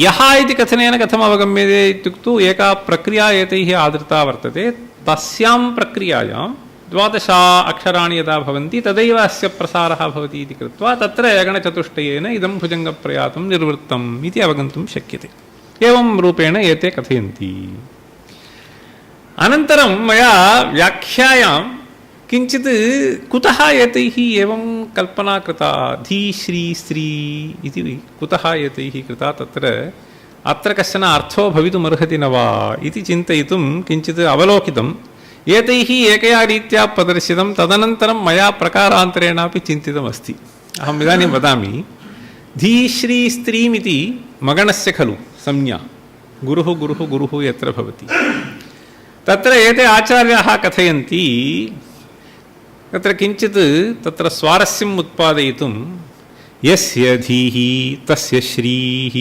यः इति कथनेन कथम् अवगम्यते इत्युक्तौ एका प्रक्रिया एतैः आदृता वर्तते। तस्यां प्रक्रियायां 12 अक्षराणि यदा भवन्ति तदैव अस्य प्रसारः भवति इति कृत्वा तत्र यगणचतुष्टयेन इदं भुजङ्गप्रयातं निर्वृत्तम् इति अवगन्तुं शक्यते। एवं रूपेण एते कथयन्ति। अनन्तरं मया व्याख्यायां किञ्चित् कुतः एतैः एवं कल्पना कृता, धी श्री स्त्री इति कुतः एतैः कृता, अत्र कश्चन अर्थो भवितुमर्हति न वा इति चिन्तयितुं किञ्चित् अवलोकितम्। एतैः एकया रीत्या प्रदर्शितं, तदनन्तरं मया प्रकारान्तरेणापि चिन्तितमस्ति। अहम् इदानीं वदामि। धीश्री स्त्रीमिति मगणस्य खलु संज्ञा गुरुः गुरुः गुरुः यत्र भवति तत्र एते आचार्याः कथयन्ति तत्र किञ्चित् तत्र स्वारस्यम् उत्पादयितुं यस्य धीः तस्य श्रीः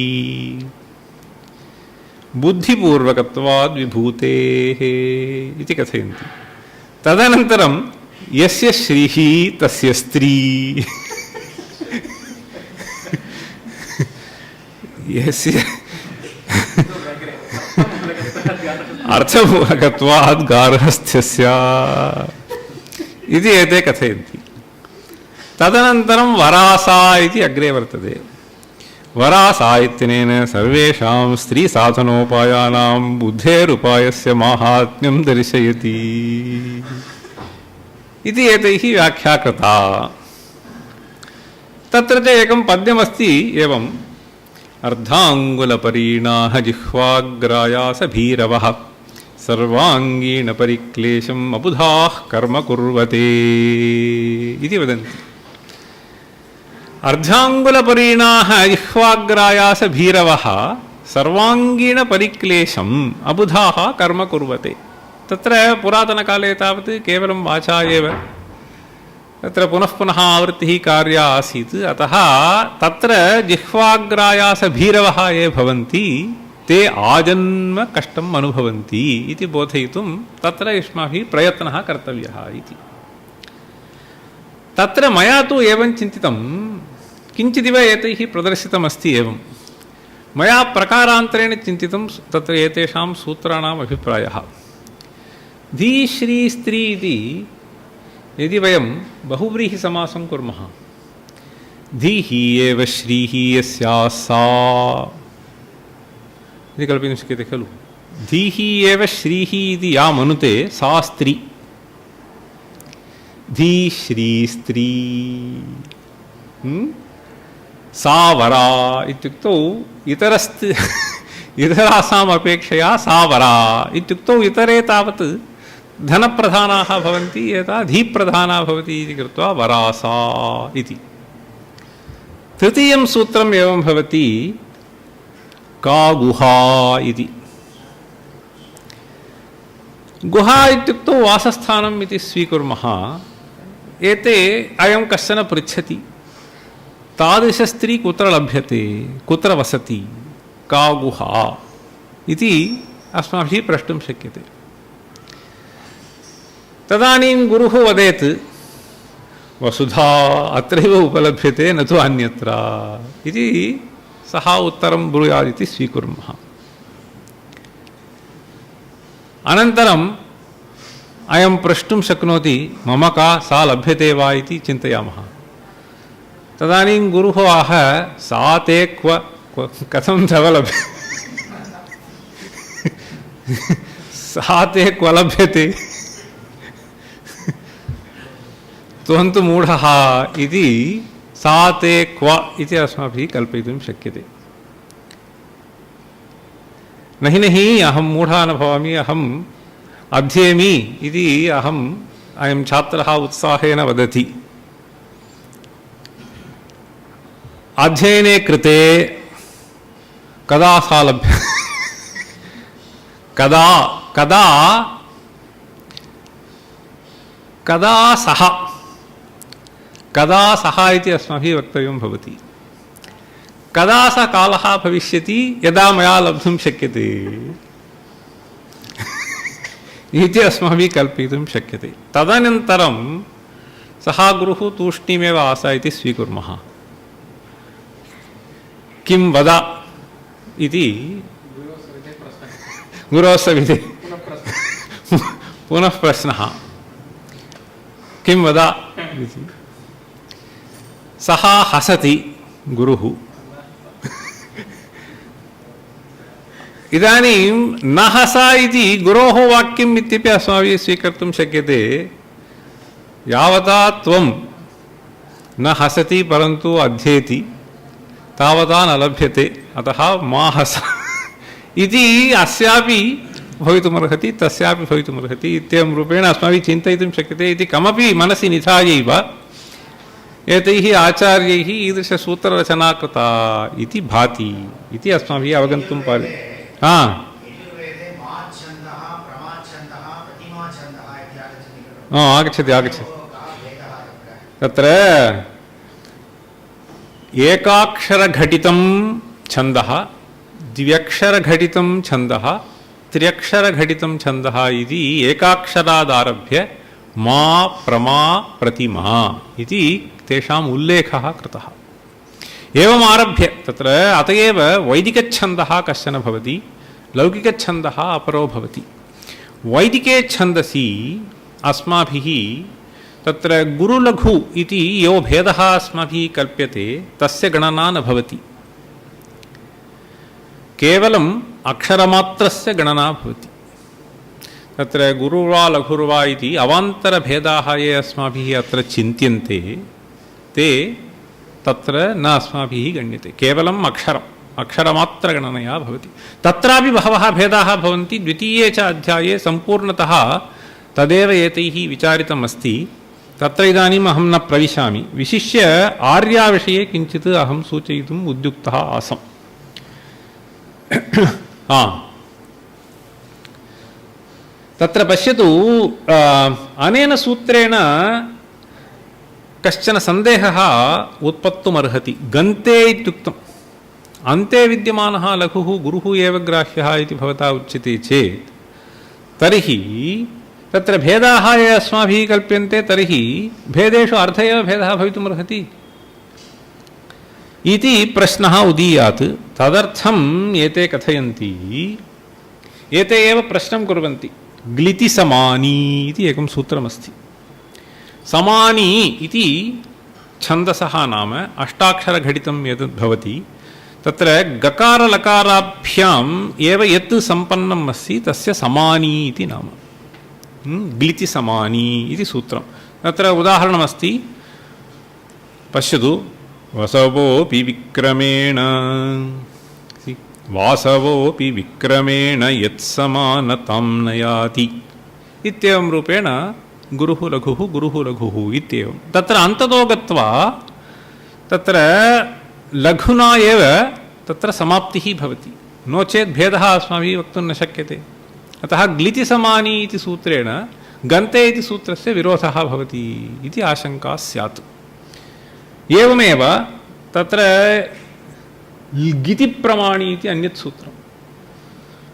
बुद्धिपूर्वकत्वाद् विभूतेः इति कथयन्ति तदनन्तरं यस्य श्रीः तस्य स्त्री यस्य अर्थपूर्वकत्वाद् गार्हस्थ्यस्य इति एते कथयन्ति तदनन्तरं वरासा इति अग्रे वर्तते वरासा इत्यनेन सर्वेषां स्त्रीसाधनोपायानां बुद्धेरुपायस्य माहात्म्यं दर्शयति इति एतैः व्याख्या कृता तत्र च एकं पद्यमस्ति एवम् अर्धाङ्गुलपरीणाः जिह्वाग्रायासभीरवः सर्वाङ्गीणपरिक्लेशम् अबुधाः कर्म कुर्वते इति वदन्ति अर्धाङ्गुलपरीणाः जिह्वाग्रायासभीरवः सर्वाङ्गीणपरिक्लेशम् अबुधाः कर्म कुर्वते तत्र पुरातनकाले तावत् केवलं वाचा एव तत्र पुनः पुनः आवृत्तिः कार्या आसीत् अतः तत्र जिह्वाग्रायासभीरवः ये भवन्ति ते आजन्म कष्टम् अनुभवन्ति इति बोधयितुं तत्र युष्माभिः प्रयत्नः कर्तव्यः इति तत्र मया तु एवं चिन्तितं किञ्चिदिव एतैः प्रदर्शितमस्ति एवं मया प्रकारान्तरेण चिन्तितं तत्र एतेषां सूत्राणाम् अभिप्रायः धी श्री स्त्री इति यदि वयं बहुव्रीहिसमासं कुर्मः धीः एव श्रीः यस्याः सा इति कल्पयितुं शक्यते खलु धीः एव श्रीः इति या मनुते सा स्त्री धी श्री स्त्री सा वरा इत्युक्तौ इतरासाम् अपेक्षया सा वरा इत्युक्तौ इतरे तावत् धनप्रधानाः भवन्ति यथा धीप्रधाना भवति इति कृत्वा वरासा इति तृतीयं सूत्रम् एवं भवति का गुहा इति गुहा इत्युक्तौ वासस्थानम् इति स्वीकुर्मः एते अयं कश्चन पृच्छति तादृशस्त्री कुत्र लभ्यते कुत्र वसति का गुहा इति अस्माभिः प्रष्टुं शक्यते तदानीं गुरुः वदेत् वसुधा अत्रैव उपलभ्यते न तु अन्यत्र इति सः उत्तरं ब्रूयात् इति स्वीकुर्मः अनन्तरम् अयं प्रष्टुं शक्नोति मम का सा लभ्यते वा इति चिन्तयामः तदानीं गुरुः आह सा ते कथं तव लभ्यते सा ते क्व लभ्यते त्वं तु मूढः इति सा ते क्व इति अस्माभिः कल्पयितुं शक्यते नहि अहं मूढः न भवामि अहम् अध्येमि इति अयं छात्रः उत्साहेन वदति अध्ययने कृते कदा सा लभ्यते कदा सः इति अस्माभिः वक्तव्यं भवति कदा स कालः भविष्यति यदा मया लब्धुं शक्यते इति अस्माभिः कल्पयितुं शक्यते तदनन्तरं सः गुरुः तूष्णीमेव आस इति स्वीकुर्मः किं वद इति गुरोः सविधे पुनः प्रश्नः किं वद इति सः हसति गुरुः इदानीं न हस इति गुरोः वाक्यम् इत्यपि अस्माभिः स्वीकर्तुं शक्यते यावता त्वं न हसति परन्तु अध्येति तावता न लभ्यते अतः मा हस इति अस्यापि भवितुमर्हति तस्यापि भवितुमर्हति इत्येवं रूपेण अस्माभिः चिन्तयितुं शक्यते इति कमपि मनसि निधायैव एतैः आचार्यैः ईदृशसूत्ररचना कृता इति भाति इति अस्माभिः अवगन्तुं पार्यते। आगच्छति आगच्छति। तत्र एकाक्षरघटितं छन्दः, द्व्यक्षरघटितं छन्दः, त्र्यक्षरघटितं छन्दः इति एकाक्षरादारभ्य मा प्रमा प्रतिमा इति तेषाम् उल्लेखः कृतः। एवम् आरभ्य तत्र अत एव वैदिकच्छन्दः कश्चन भवति, लौकिकच्छन्दः अपरो भवति। वैदिके छन्दसि अस्माभिः तत्र गुरुलघु इति यो भेदः अस्माभिः कल्प्यते तस्य गणना न भवति, केवलम् अक्षरमात्रस्य गणना भवति। तत्र गुरुर्वा लघुर्वा इति अवान्तरभेदाः ये अस्माभिः अत्र चिन्त्यन्ते ते तत्र न अस्माभिः गण्यते, केवलम् अक्षरमात्रगणनया भवति। तत्रापि बहवः भेदाः भवन्ति। द्वितीये च अध्याये सम्पूर्णतः तदेव एतैः विचारितम् अस्ति। तत्र इदानीम् अहं न प्रविशामि। विशिष्य आर्याविषये किञ्चित् अहं सूचयितुम् उद्युक्तः आसम्। तत्र पश्यतु, अनेन सूत्रेण कश्चन सन्देहः उत्पत्तुमर्हति। गन्ते इत्युक्तम्, अन्ते विद्यमानः लघुः गुरुः एव ग्राह्यः इति भवता उच्यते चेत् तर्हि तत्र भेदाः ये अस्माभिः कल्प्यन्ते तर्हि भेदेषु अर्थ एव भेदः भवितुमर्हति इति प्रश्नः उदीयात्। तदर्थम् एते कथयन्ति, एते एव प्रश्नं कुर्वन्ति। ग्लिति समानी इति एकं सूत्रमस्ति। समानी इति छन्दसः नाम अष्टाक्षरघटितं यद् भवति तत्र गकारलकाराभ्याम् एव यत् सम्पन्नम् अस्ति तस्य समानी इति नाम। ग्लिति समानी इति सूत्रं। तत्र उदाहरणमस्ति, पश्यतु। वसवोऽपि विक्रमेण, वासवोऽपि विक्रमेण यत्समानतां नयाति इत्येवं रूपेण गुरुः लघुः इत्येवं। तत्र अन्ततो गत्वा तत्र लघुना एव तत्र समाप्तिः भवति, नो चेत् भेदः अस्माभिः वक्तुं न शक्यते। अतः ग्लिति समानी इति सूत्रेण गन्ते इति सूत्रस्य विरोधः भवति इति आशङ्का स्यात्। एवमेव तत्र गितिप्रमाणी इति अन्यत् सूत्रं।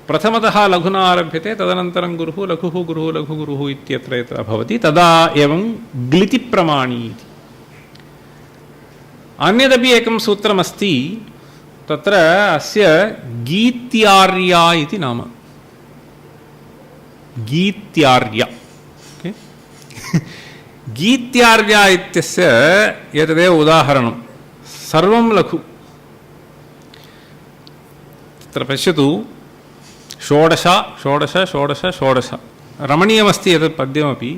प्रथमतः लघुना आरभ्यते, तदनन्तरं गुरुः लघुः लघुगुरुः इत्यत्र यत्र भवति तदा एवं ग्लितिप्रमाणी इति। अन्यदपि एकं सूत्रमस्ति, तत्र अस्य गीत्यार्या इति नाम। गीत्यार्या, गीत्यार्या इत्यस्य एतदेव उदाहरणं। सर्वं लघु। तत्र पश्यतु, षोडश षोडश षोडश षोडश रमणीयमस्ति एतत् पद्यमपि।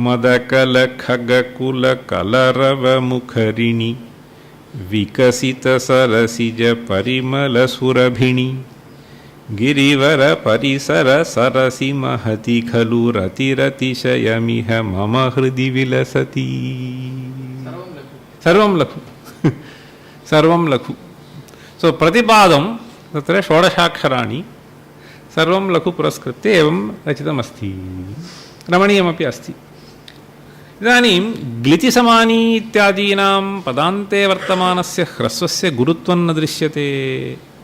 मदकलखगकुलकलरवमुखरिणि विकसितसरसिजपरिमलसुरभिणि गिरिवरपरिसरसरसि महति खलु रतिरतिशयमिह मम हृदि विलसति। सर्वं लघु। सर्वं लघु। सो प्रतिपादं तत्र षोडशाक्षराणि सर्वं लघु पुरस्कृत्य एवं रचितमस्ति। रमणीयमपि अस्ति। इदानीं ग्लितिसमानी इत्यादीनां पदान्ते वर्तमानस्य ह्रस्वस्य गुरुत्वं न दृश्यते,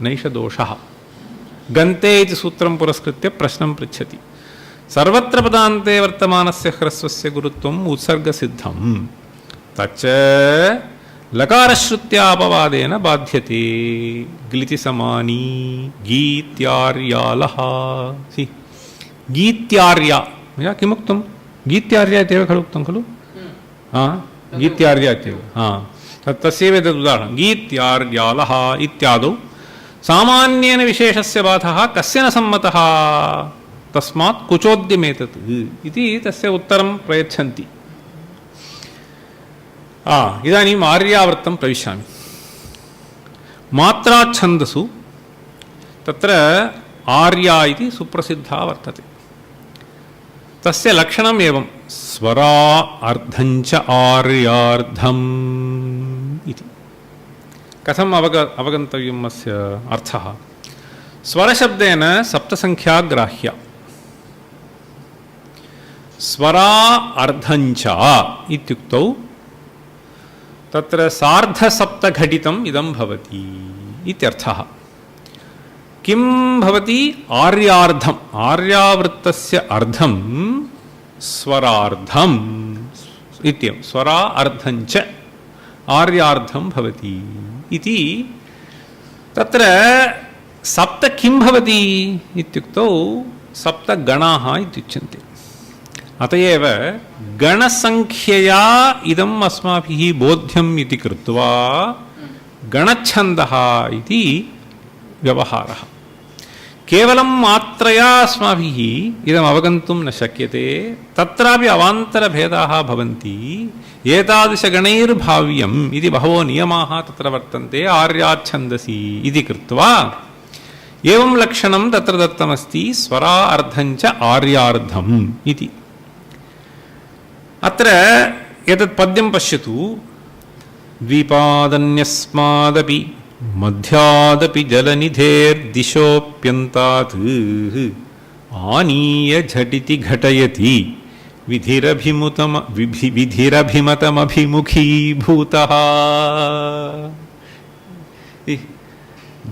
नैष दोषः। गन्ते इति सूत्रं पुरस्कृत्य प्रश्नं पृच्छति। सर्वत्र पदान्ते वर्तमानस्य ह्रस्वस्य गुरुत्वम् उत्सर्गसिद्धं, तच्च लकारश्रुत्यापवादेन बाध्यते। ग्लितिसमानी गीत्यार्यालः। गीत्यार्या मया किमुक्तं? गीत्यार्या इत्येव खलु उक्तं खलु? गीत्यार्या इत्येव। तस्यैव एतद् उदाहरणं। गीत्यार्यालः इत्यादौ सामान्येन विशेषस्य बाधः कस्य न सम्मतः, तस्मात् कुचोद्यमेतत् इति तस्य उत्तरं प्रयच्छन्ति। इदानीम् आर्यावर्तं प्रविशामि। मात्राच्छन्दसु तत्र आर्या इति सुप्रसिद्धा वर्तते। तस्य लक्षणम् एवं स्वरा अर्धञ्च आर्यार्धम् इति। कथम् अवगन्तव्यम् अस्य अर्थः? स्वरशब्देन सप्तसङ्ख्या ग्राह्या। स्वरा अर्धञ्च इत्युक्तौ तत्र सार्धसप्तघटितम् इदं भवति इत्यर्थः। किं भवति? आर्यार्धम्। आर्यावृत्तस्य अर्धं स्वरार्धम् इत्येवं। स्वरा अर्धञ्च आर्यार्धं भवति इति। तत्र सप्त किं भवति इत्युक्तौ सप्तगणाः इत्युच्यन्ते। अतएव गणसङ्ख्यया इदम् अस्माभिः बोध्यम् इति कृत्वा गणच्छन्दः इति व्यवहारः। केवलं मात्रया अस्माभिः इदम् अवगन्तुं न शक्यते। तत्रापि अवान्तरभेदाः भवन्ति। एतादृशगणैर्भाव्यम् इति बहवो नियमाः तत्र वर्तन्ते। आर्याच्छन्दसि इति कृत्वा एवं लक्षणं तत्र दत्तमस्ति, स्वरा अर्धञ्च आर्यार्धम् इति। अत्र एतत् पद्यं पश्यतु। द्विपादन्यस्मादपि मध्यादपि जलनिधेर्दिशोऽप्यन्तात् आनीय झटिति घटयति विधिरभिमतमभिमुखीभूतः।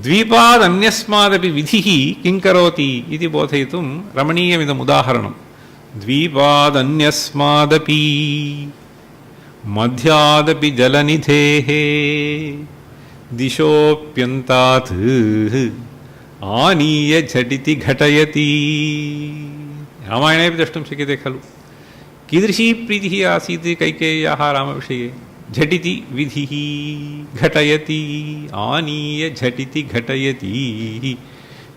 द्वीपादन्यस्मादपि विधिः किं करोति इति बोधयितुं रमणीयमिदम् उदाहरणम्। द्वीपादन्यस्मादपि मध्यादपि जलनिधेः दिशोऽप्यन्तात् आनीय झटिति घटयति। रामायणेपि द्रष्टुं शक्यते खलु। कीदृशी प्रीतिः आसीत् कैकेय्याः रामविषये। झटिति विधिः घटयति आनीय झटिति घटयति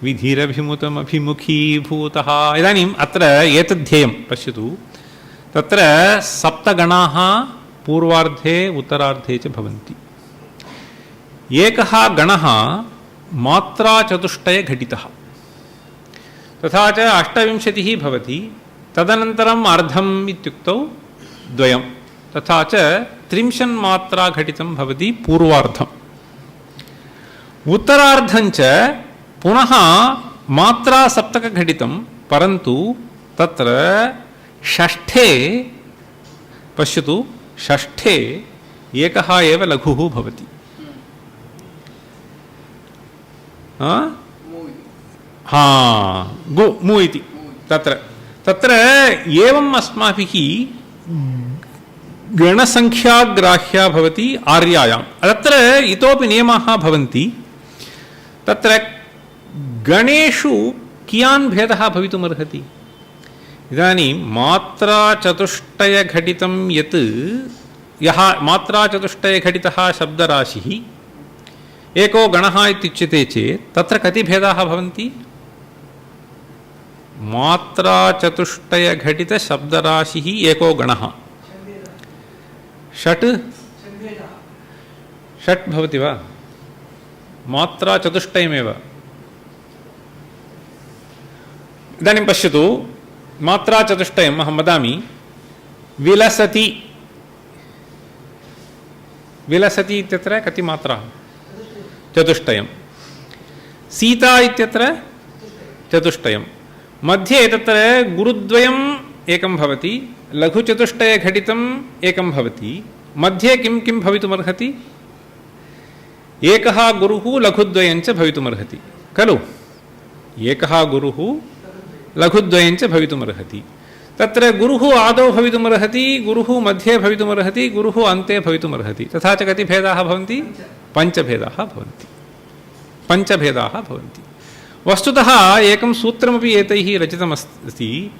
विधिरभिमुखीभूतः। इदानीम् अत्र एतद्धेयं पश्यतु। तत्र सप्तगणाः पूर्वार्धे उत्तरार्धे च भवन्ति। एकः गणः मात्राचतुष्टयघटितः, तथा च 28 भवति। तदनन्तरम् अर्धम् इत्युक्तौ द्वयं, तथा च 30 मात्राघटितं भवति पूर्वार्धम्। उत्तरार्धञ्च पुनः मात्रासप्तकघटितं, परन्तु तत्र षष्ठे पश्यतु, षष्ठे एकः एव लघुः भवति। मु इति तत्र एवम् अस्माभिः गणसङ्ख्याग्राह्या भवति आर्यायाम्। तत्र इतोपि नियमाः भवन्ति। तत्र गणेषु कियान् भेदः भवितुमर्हति? इदानीं मात्राचतुष्टयघटितं यः मात्राचतुष्टयघटितः शब्दराशिः एको गणः इत्युच्यते चेत् तत्र कति भेदाः भवन्ति? मात्राचतुष्टयघटितशब्दराशिः एको गणः षट् भवति वा? मात्राचतुष्टयमेव। इदानीं पश्यतु, मात्राचतुष्टयम् अहं वदामि। विलसति, विलसति इत्यत्र कति मात्राः? चतुष्टयम्। सीता इत्यत्र चतुष्टयम्। मध्ये तत्र गुरुद्वयम् एकं भवति, लघुचतुष्टयघटितम् एकं भवति। मध्ये किं किं भवितुमर्हति? एकः गुरुः लघुद्वयञ्च भवितुमर्हति खलु। एकः गुरुः लघुद्वयञ्च भवितुमर्हति। तत्र गुरुः आदौ भवितुमर्हति, गुरुः मध्ये भवितुमर्हति, गुरुः अन्ते भवितुमर्हति। तथा च कति भेदाः भवन्ति? पञ्चभेदाः भवन्ति। पञ्चभेदाः भवन्ति। वस्तुतः एकं सूत्रमपि एतैः रचितमस्ति।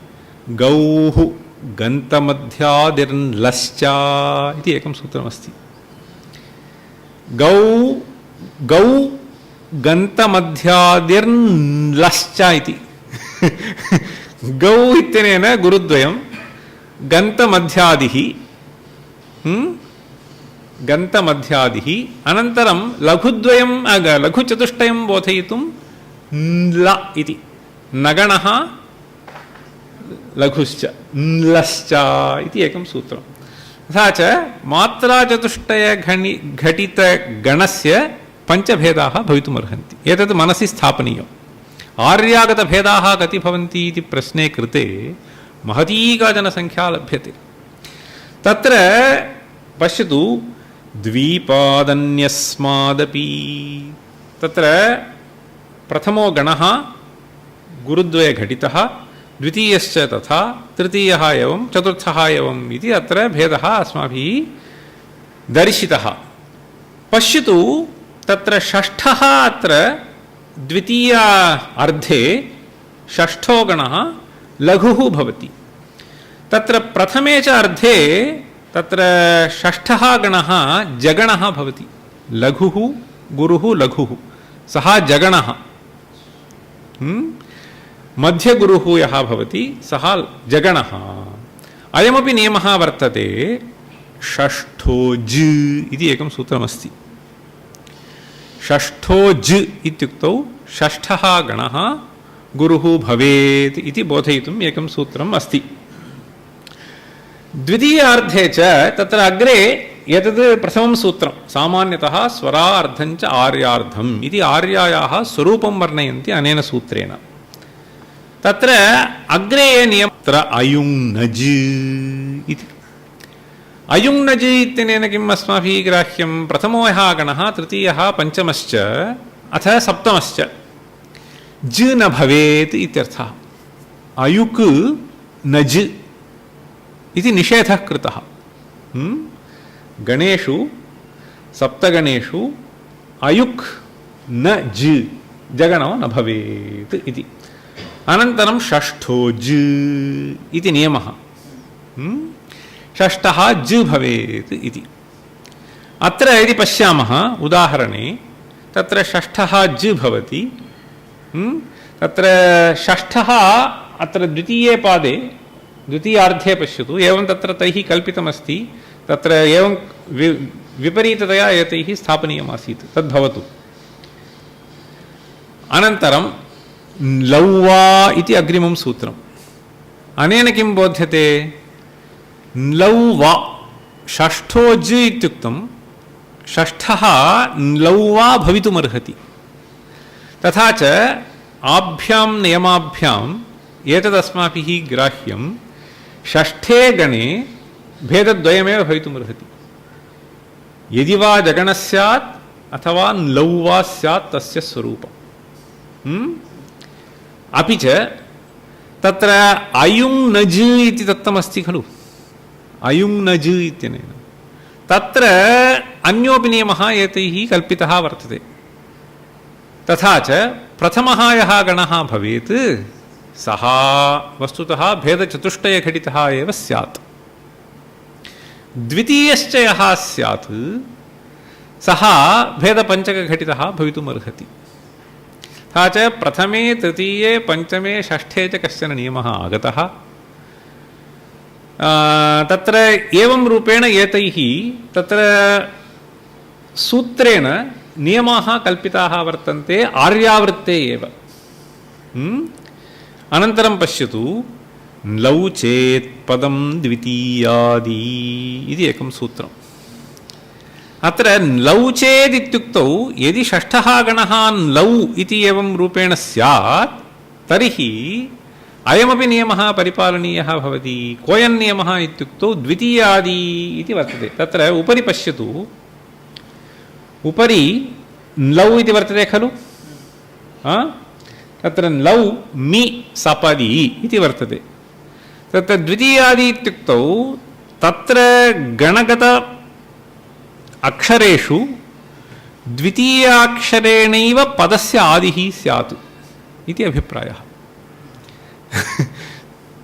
गौः गन्तमध्यादिर्लश्च इति एकं सूत्रमस्ति। गौ गन्तमध्यादिर्लश्च इति। गौ इत्यनेन गुरुद्वयं, गन्तमध्यादिः गन्तमध्यादिः, अनन्तरं लघुद्वयं लघुचतुष्टयं बोधयितुं ल इति। नगणः लघुश्च न्लश्च इति एकं सूत्रं। तथा च मात्राचतुष्टयघटितगणस्य पञ्चभेदाः भवितुमर्हन्ति। एतत् मनसि स्थापनीयम्। आर्यागतभेदाः कति भवन्ति इति प्रश्ने कृते महती काचन संख्या लभ्यते। तत्र पश्यतु, द्वीपादन्यस्मादपि, तत्र प्रथमो गणः गुरुद्वयघटितः, द्वितीयश्च तथा, तृतीयः एवं, चतुर्थः एवम् इति अत्र भेदः अस्माभिः दर्शितः। पश्यतु, तत्र षष्ठः, अत्र द्वितीय अर्धे षष्ठो गणः लघुः भवति। तत्र प्रथमे च अर्धे तत्र षष्ठः गणः जगणः भवति। लघुः गुरुः लघुः, सः जगणः। मध्यगुरुः यः भवति सः जगणः। अयमपि नियमः वर्तते। षष्ठो ज् इति एकं सूत्रमस्ति। षष्ठो ज् इत्युक्तौ षष्ठः गणः गुरुः भवेत् इति बोधयितुम् एकं सूत्रम् अस्ति। द्वितीयार्धे च तत्र अग्रे एतत् प्रथमं सूत्रं, सामान्यतः स्वरार्धञ्च आर्यार्धम् इति आर्यायाः स्वरूपं वर्णयन्ति अनेन सूत्रेण। तत्र अग्रे नियमत्र अयुङ्नज् इति। अयुङ्नज् इत्यनेन किम् अस्माभिः ग्राह्यं? प्रथमो यः गणः, तृतीयः, पञ्चमश्च अथ सप्तमश्च ज् न भवेत् इत्यर्थः। अयुक् नज् इति निषेधः कृतः। गणेषु सप्तगणेषु अयुक् न ज्, जगणो न भवेत् इति। अनन्तरं षष्ठो ज् इति नियमः। षष्ठः ज् भवेत् इति। अत्र यदि पश्यामः उदाहरणे, तत्र षष्ठः ज् भवति। तत्र षष्ठः अत्र द्वितीये पादे, द्वितीयार्धे पश्यतु, एवं तत्र तैः कल्पितमस्ति। तत्र एवं विपरीततया एतैः स्थापनीयमासीत्, तद्भवतु। अनन्तरं लौवा इति अग्रिमं सूत्रम्। अनेन किं बोध्यते? लौवा, षष्ठो ज् इत्युक्तं षष्ठः लौवा भवितुमर्हति। तथा च आभ्यां नियमाभ्याम् एतदस्माभिः ग्राह्यं। षष्ठे गणे भेदद्वयमेव भवितुमर्हति। यदि वा जगणः स्यात् अथवा लौवा स्यात् तस्य स्वरूपम्। अपि च तत्र अयुङ्नज् इति दत्तमस्ति खलु, अयुङ्नज् इत्यनेन तत्र अन्योपि नियमः एतैः कल्पितः वर्तते। तथा च प्रथमः यः गणः भवेत् सः वस्तुतः भेदचतुष्टयघटितः एव स्यात्। द्वितीयश्च यः स्यात् सः भेदपञ्चकघटितः भवितुमर्हति। तथा च प्रथमे, तृतीये, पञ्चमे, षष्ठे च कश्चन नियमः आगतः। तत्र एवं रूपेण एतैः तत्र सूत्रेण नियमाः कल्पिताः वर्तन्ते, आर्यावृत्ते एव। अनन्तरं पश्यतु, लौ चेत् पदं द्वितीयादि इति एकं सूत्रम्। अत्र लौ चेत् इत्युक्तौ यदि षष्ठः गणः लौ इति एवं रूपेण स्यात् तर्हि अयमपि नियमः परिपालनीयः भवति। कोऽयं नियमः इत्युक्तौ द्वितीयादि इति वर्तते। तत्र उपरि पश्यतु, उपरि लौ इति वर्तते खलु। तत्र लौ मि सपदि इति वर्तते। तत्र द्वितीयादि इत्युक्तौ तत्र गणगत अक्षरेषु द्वितीयाक्षरेणैव पदस्य आदिः स्यात् इति अभिप्रायः।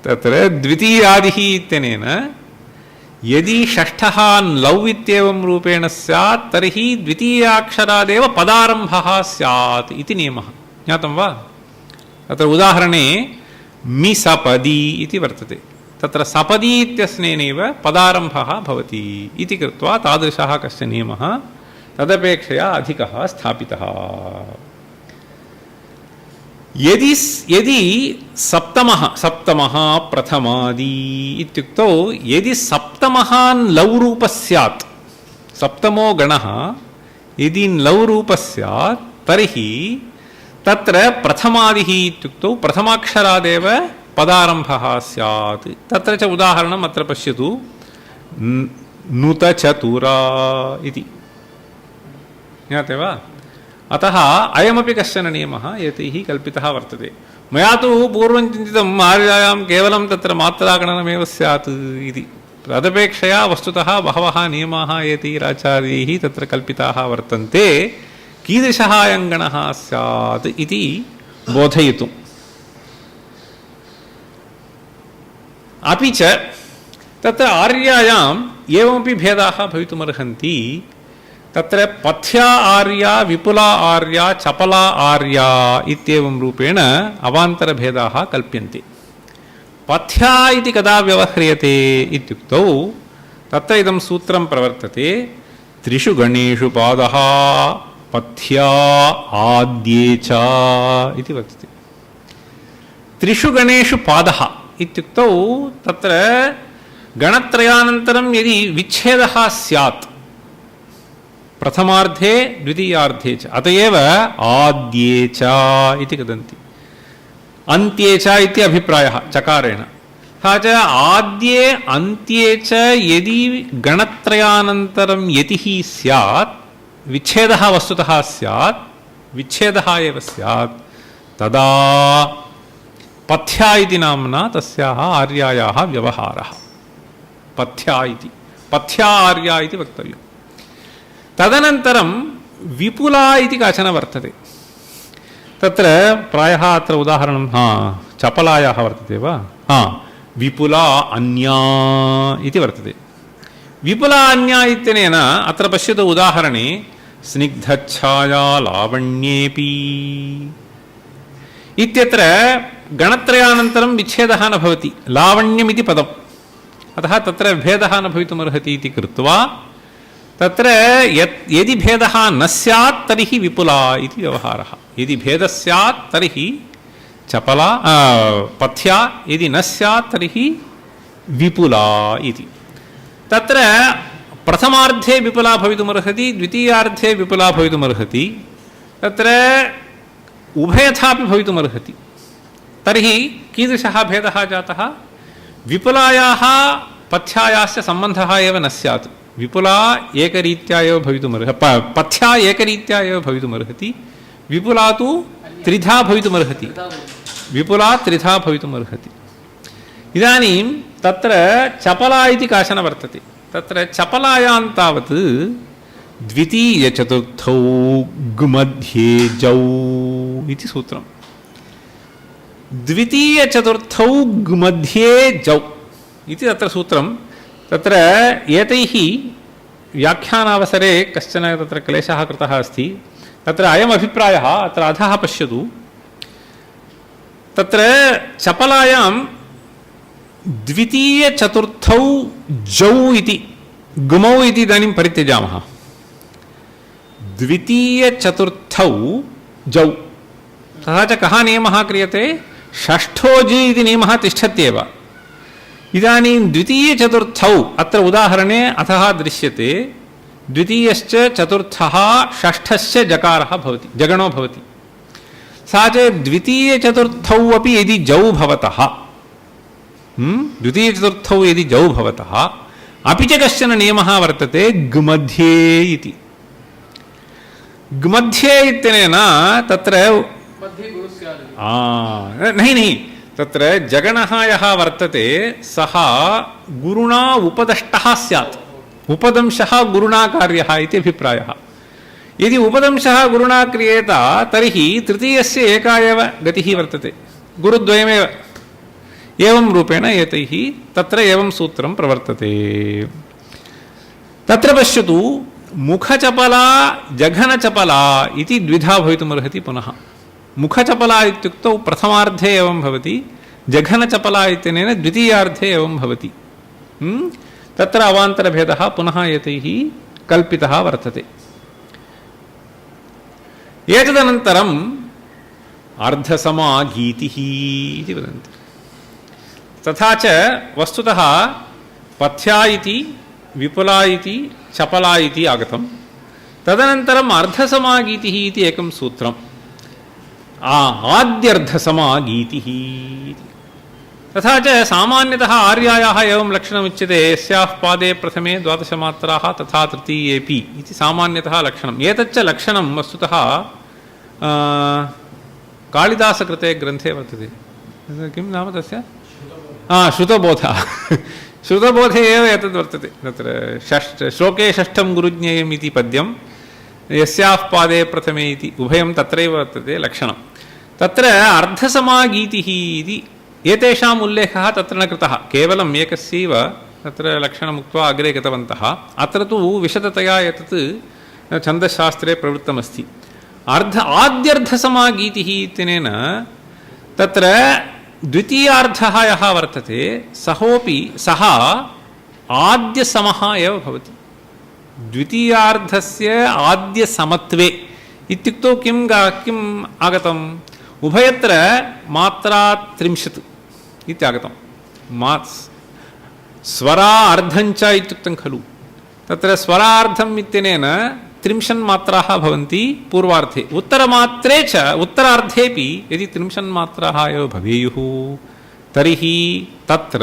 तत्र द्वितीयादिः इत्यनेन यदि षष्ठः लौ इत्येवं रूपेण स्यात् तर्हि द्वितीयाक्षरादेव पदारम्भः स्यात् इति नियमः। ज्ञातं वा? तत्र उदाहरणे मि सपदि इति वर्तते। तत्र सपदि इत्यस्नेनैव पदारम्भः भवति इति कृत्वा तादृशः कश्चन नियमः तदपेक्षया अधिकः स्थापितः। यदि सप्तमः प्रथमादि इत्युक्तौ यदि सप्तमः लौरूपः स्यात्, सप्तमो गणः यदि लौरूपः स्यात् तर्हि तत्र प्रथमादिः इत्युक्तौ प्रथमाक्षरादेव पदारम्भः स्यात्। तत्र च उदाहरणम् अत्र पश्यतु, नुतचतुरा इति ज्ञाते वा? अतः अयमपि कश्चन नियमः एतैः कल्पितः वर्तते। मया तु पूर्वं चिन्तितम् आर्यायां केवलं तत्र मात्रागणनमेव स्यात् इति। तदपेक्षया वस्तुतः बहवः नियमाः एतैराचार्यैः तत्र कल्पिताः वर्तन्ते, कीदृशः अयं गणः स्यात् इति बोधयितुम्। अपि च तत्र आर्यायाम् एवमपि भेदाः भवितुमर्हन्ति। तत्र पथ्या आर्या, विपुला आर्या, चपला आर्या इत्येवं रूपेण अवान्तरभेदाः कल्प्यन्ते। पथ्या इति कदा व्यवह्रियते इत्युक्तौ तत्र इदं सूत्रं प्रवर्तते, त्रिषु गणेषु पादः पथ्या आद्ये च इति वर्तते। त्रिषु गणेषु पादः इत्युक्तौ तत्र गणत्रयानन्तरं यदि विच्छेदः स्यात् प्रथमार्धे द्वितीयार्धे च, अत एव आद्ये च इति वदन्ति। अन्त्ये च इति अभिप्रायः चकारेण। तथा च आद्ये अन्त्ये च यदि गणत्रयानन्तरं यतिः स्यात्, विच्छेदः वस्तुतः स्यात्, विच्छेदः एव स्यात्, तदा पथ्या इति नाम्ना तस्याः आर्यायाः व्यवहारः पथ्या इति, पथ्या आर्या इति वक्तव्यम्। तदनन्तरं विपुला इति काचन वर्तते। तत्र प्रायः अत्र उदाहरणं चपलायाः वर्तते वा? विपुला अन्या इति वर्तते। विपुला अन्या इत्यनेन अत्र पश्यतु उदाहरणे स्निग्धच्छाया लावण्येऽपि इत्यत्र गणत्रयानन्तरं विच्छेदः न भवति, लावण्यमिति पदम्, अतः तत्र भेदः न भवितुमर्हति इति कृत्वा तत्र यदि भेदः न स्यात् तर्हि विपुला इति व्यवहारः। यदि भेदः स्यात् तर्हि चपला पथ्या, यदि न स्यात् तर्हि विपुला इति। तत्र प्रथमार्धे विपुला भवितुमर्हति, द्वितीयार्धे विपुला भवितुमर्हति, तत्र उभयथापि भवितुमर्हति। तर्हि कीदृशः भेदः जातः? विपुलायाः पथ्यायाश्च सम्बन्धः एव न स्यात्। विपुला एकरीत्या एव भवितुमर्हति, पथ्या एकरीत्या एव भवितुमर्हति, विपुला तु त्रिधा भवितुमर्हति, विपुला त्रिधा भवितुमर्हति। इदानीं तत्र चपला इति काचन वर्तते। तत्र चपलायां तावत् द्वितीयचतुर्थौ ग्मध्ये जौ इति सूत्रम्। द्वितीयचतुर्थौ ग्मध्ये जौ इति तत्र सूत्रं। तत्र एतैः व्याख्यानावसरे कश्चन तत्र क्लेशः कृतः अस्ति। तत्र अयम् अभिप्रायः अत्र अधः पश्यतु। तत्र चपलायां द्वितीयचतुर्थौ जौ इति गुमौ इति इदानीं परित्यजामः। द्वितीयचतुर्थौ जौ, तथा च कः नियमः क्रियते? षष्ठो जि इति नियमः तिष्ठत्येव। इदानीं द्वितीयचतुर्थौ अत्र उदाहरणे अथः दृश्यते, द्वितीयश्च चतुर्थः षष्ठश्च जकारः भवति, जगणो भवति। सा च द्वितीयचतुर्थौ अपि यदि जौ भवतः, द्वितीयचतुर्थौ यदि जौ भवतः, अपि च कश्चन नियमः वर्तते ग्मध्ये इति। ग्मध्ये इत्यनेन तत्र नहीं, तत्र जगणः यः वर्तते सः गुरुणा उपदष्टः स्यात्। उपदंशः गुरुणा कार्यः इति अभिप्रायः। यदि उपदंशः गुरुणा क्रियेत तर्हि तृतीयस्य एका एव गतिः वर्तते, गुरुद्वयमेव। एवं रूपेण एतैः तत्र एवं सूत्रं प्रवर्तते। तत्र पश्यतु, मुखचपला जघनचपला इति द्विधा भवितुमर्हति पुनः। मुखचपला इत्युक्तौ प्रथमार्धे एवं भवति, जघनचपला इत्यनेन द्वितीयार्धे एवं भवति। तत्र अवान्तरभेदः पुनः एतैः कल्पितः वर्तते। एतदनन्तरं अर्धसमा गीतिः इति वदन्ति। तथा च वस्तुतः पथ्या इति विपुला इति चपला इति आगतं। तदनन्तरम् अर्धसमा गीतिः इति एकं सूत्रम्, आद्यर्धसमा गीतिः इति। तथा च सामान्यतः आर्यायाः एवं लक्षणमुच्यते, यस्याः पादे प्रथमे 12 मात्राः तथा तृतीयेऽपि इति सामान्यतः लक्षणम्। एतच्च लक्षणं वस्तुतः कालिदासकृते ग्रन्थे वर्तते। किं नाम तस्य? श्रुतबोधः। श्रुतबोधे एव एतद् वर्तते। तत्र श्लोके 6 गुरुज्ञेयम् इति पद्यं, यस्याः पादे प्रथमे इति उभयं तत्रैव वर्तते लक्षणं। तत्र अर्धसमागीतिः इति एतेषाम् उल्लेखः तत्र न कृतः, केवलम् एकस्यैव तत्र लक्षणमुक्त्वा अग्रे गतवन्तः। अत्र तु विशदतया एतत् छन्दशास्त्रे प्रवृत्तमस्ति। आद्यर्धसमागीतिः इत्यनेन तत्र द्वितीयार्धः यः वर्तते सः आद्यसमः एव भवति। द्वितीयार्धस्य आद्यसमत्वे इत्युक्तौ किम् आगतम्? उभयत्र मात्रा 30 इत्यागतं। स्वरा अर्धञ्च इत्युक्तं खलु। तत्र स्वरार्धम् इत्यनेन 30 मात्राः भवन्ति पूर्वार्धे। उत्तरमात्रे च उत्तरार्धेऽपि यदि 30 मात्राः एव भवेयुः तर्हि तत्र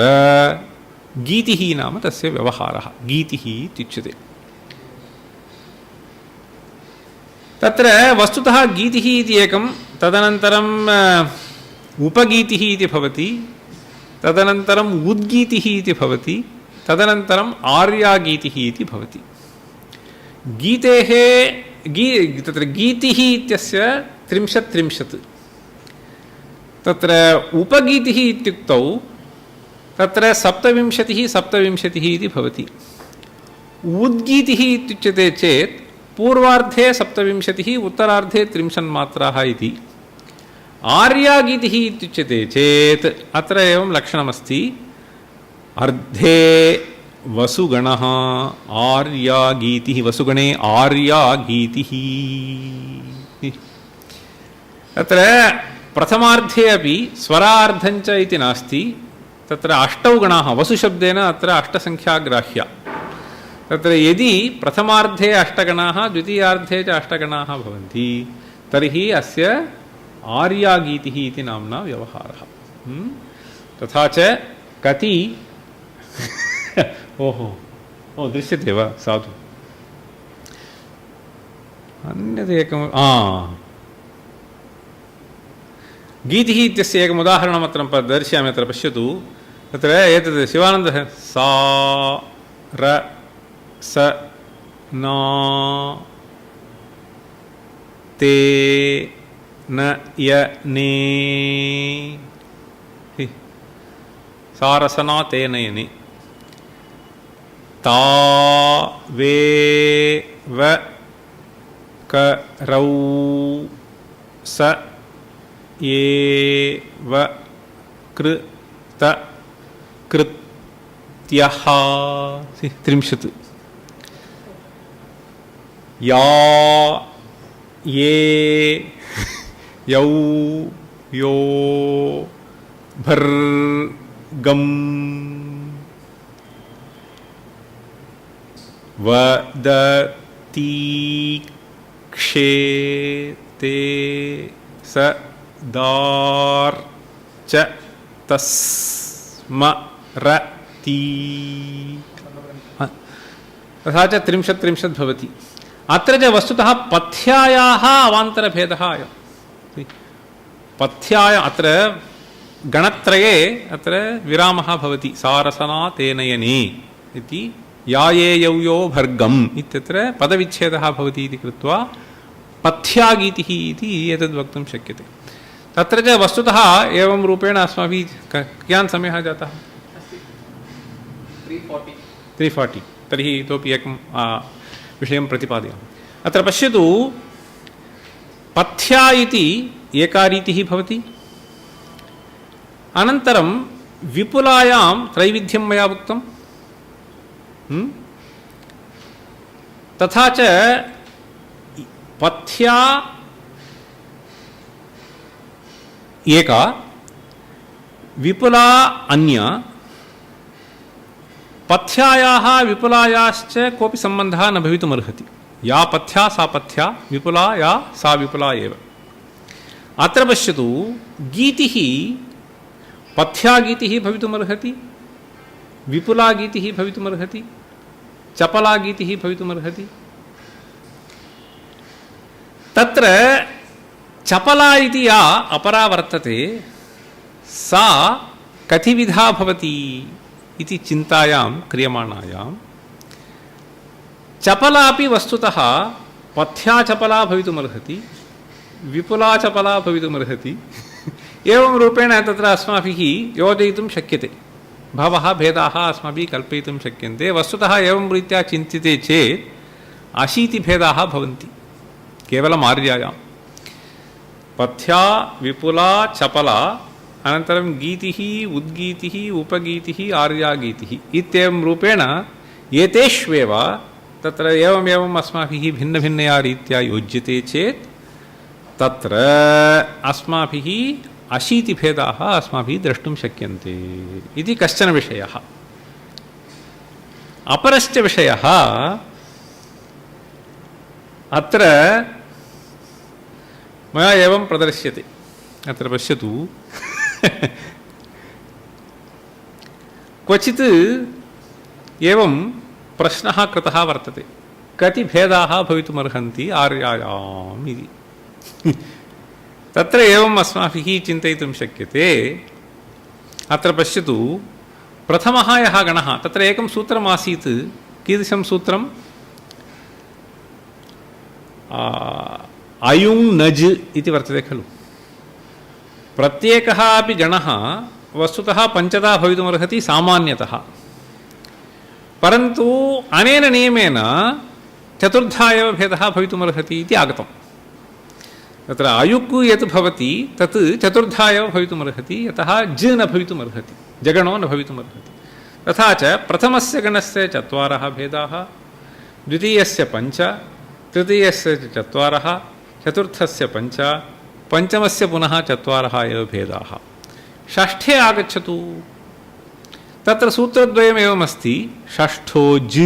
गीतिः नाम तस्य व्यवहारः गीतिः इत्युच्यते। तत्र वस्तुतः गीतिः इति एकं, तदनन्तरम् उपगीतिः इति भवति, तदनन्तरम् उद्गीतिः इति भवति, तदनन्तरम् आर्यागीतिः इति भवति। गीतेः तत्र गीतिः इत्यस्य 30-30। तत्र उपगीतिः इत्युक्तौ तत्र 27-27 इति भवति। उद्गीतिः इत्युच्यते चेत् पूर्वार्धे 27, उत्तरार्धे 30 मात्राः इति। आर्यागीतिः इत्युच्यते चेत् अत्र एवं लक्षणमस्ति, अर्धे वसुगणः आर्यागीतिः, वसुगणे आर्यागीतिः। तत्र प्रथमार्धे अपि स्वरार्धञ्च इति नास्ति, तत्र 8 गणाः, वसुशब्देन अत्र 8 संख्या ग्राह्या। तत्र यदि प्रथमार्धे 8 गणाः द्वितीयार्धे च 8 गणाः भवन्ति तर्हि अस्य आर्यागीतिः इति नाम्ना व्यवहारः। तथा च कति दृश्यते वा? साधु। अन्यदेकं गीतिः इत्यस्य एकम् उदाहरणम् अत्र दर्शयामि। अत्र पश्यतु, तत्र एतत् शिवानन्दः सा र स न ते न य ने सारसना ते नयने ता वे व क रौ स ये व कृ त कृत्यः 30। या ये यौ यो भर्गम वदति क्षेते स दार्च तस्मरति। तथा च 30-30 भवति। अत्र च वस्तुतः पथ्यायाः अवान्तरभेदः अयम्। पथ्याय अत्र गणत्रये अत्र विरामः भवति, सारसना तेनयने इति याये यौ यो भर्गम् इत्यत्र पदविच्छेदः भवति इति कृत्वा पथ्यागीतिः इति एतद् वक्तुं शक्यते। तत्र च वस्तुतः एवं रूपेण अस्माभिः कियान् समयः जातः? 340। तर्हि इतोपि एकं विषयं प्रतिपादयामि। अत्र पश्यतु, पथ्या इति एका रीतिः भवति। अनन्तरं विपुलायां त्रैविध्यं मया उक्तं। तथा च पथ्या एका विपुला अन्या पथ्यायाः विपुलायाश्च कोऽपि सम्बन्धः न भवितुमर्हति। या पथ्या सा पथ्या, विपुला या सा विपुला एव। अत्र पश्यतु, गीतिः पथ्या गीतिः भवितुमर्हति, विपुला गीतिः भवितुमर्हति, चपला गीतिः भवितुमर्हति। तत्र चपला इति या अपरा वर्तते सा कतिविधा भवति इति चिन्तायां क्रियमाणायां चपलापि वस्तुतः पथ्या चपला भवितुमर्हति, विपुला चपला भवितुमर्हति। एवं रूपेण तत्र अस्माभिः योजयितुं शक्यते। बहवः भेदाः अस्माभिः कल्पयितुं शक्यन्ते। वस्तुतः एवं रीत्या चिन्त्यते चेत् 80 भेदाः भवन्ति केवलम् आर्यायां। पथ्या, विपुला, चपला, अनन्तरं गीतिः, उद्गीतिः, उपगीतिः, आर्यागीतिः इत्येवं रूपेण एतेष्वेव तत्र एवमेवम् अस्माभिः भिन्नभिन्नया रीत्या योज्यते चेत् तत्र अस्माभिः 80 भेदाः अस्माभिः द्रष्टुं शक्यन्ते इति कश्चन विषयः। अपरश्च विषयः अत्र मया एवं प्रदर्श्यते। अत्र पश्यतु, क्वचित् एवं प्रश्नः कृतः वर्तते, कति भेदाः भवितुमर्हन्ति आर्यायाम् इति। तत्र एवम् अस्माभिः चिन्तयितुं शक्यते। अत्र पश्यतु, प्रथमः यः गणः, तत्र एकं सूत्रमासीत्। कीदृशं सूत्रम्? अयुङ् नज् इति वर्तते खलु। प्रत्येकः अपि गणः वस्तुतः पञ्चधा भवितुमर्हति सामान्यतः, परन्तु अनेन नियमेन चतुर्धा एव भेदः भवितुमर्हति इति आगतम्। तत्र अयुक् यत् भवति तत् चतुर्धा एव भवितुमर्हति, यतः ज न भवितुमर्हति, जगणो न भवितुमर्हति। तथा च प्रथमस्य गणस्य 4 भेदाः, द्वितीयस्य 5, तृतीयस्य 4, चतुर्थस्य 5, पञ्चमस्य पुनः 4 एव भेदाः। षष्ठे आगच्छतु, तत्र सूत्रद्वयम् एवमस्ति। षष्ठो ज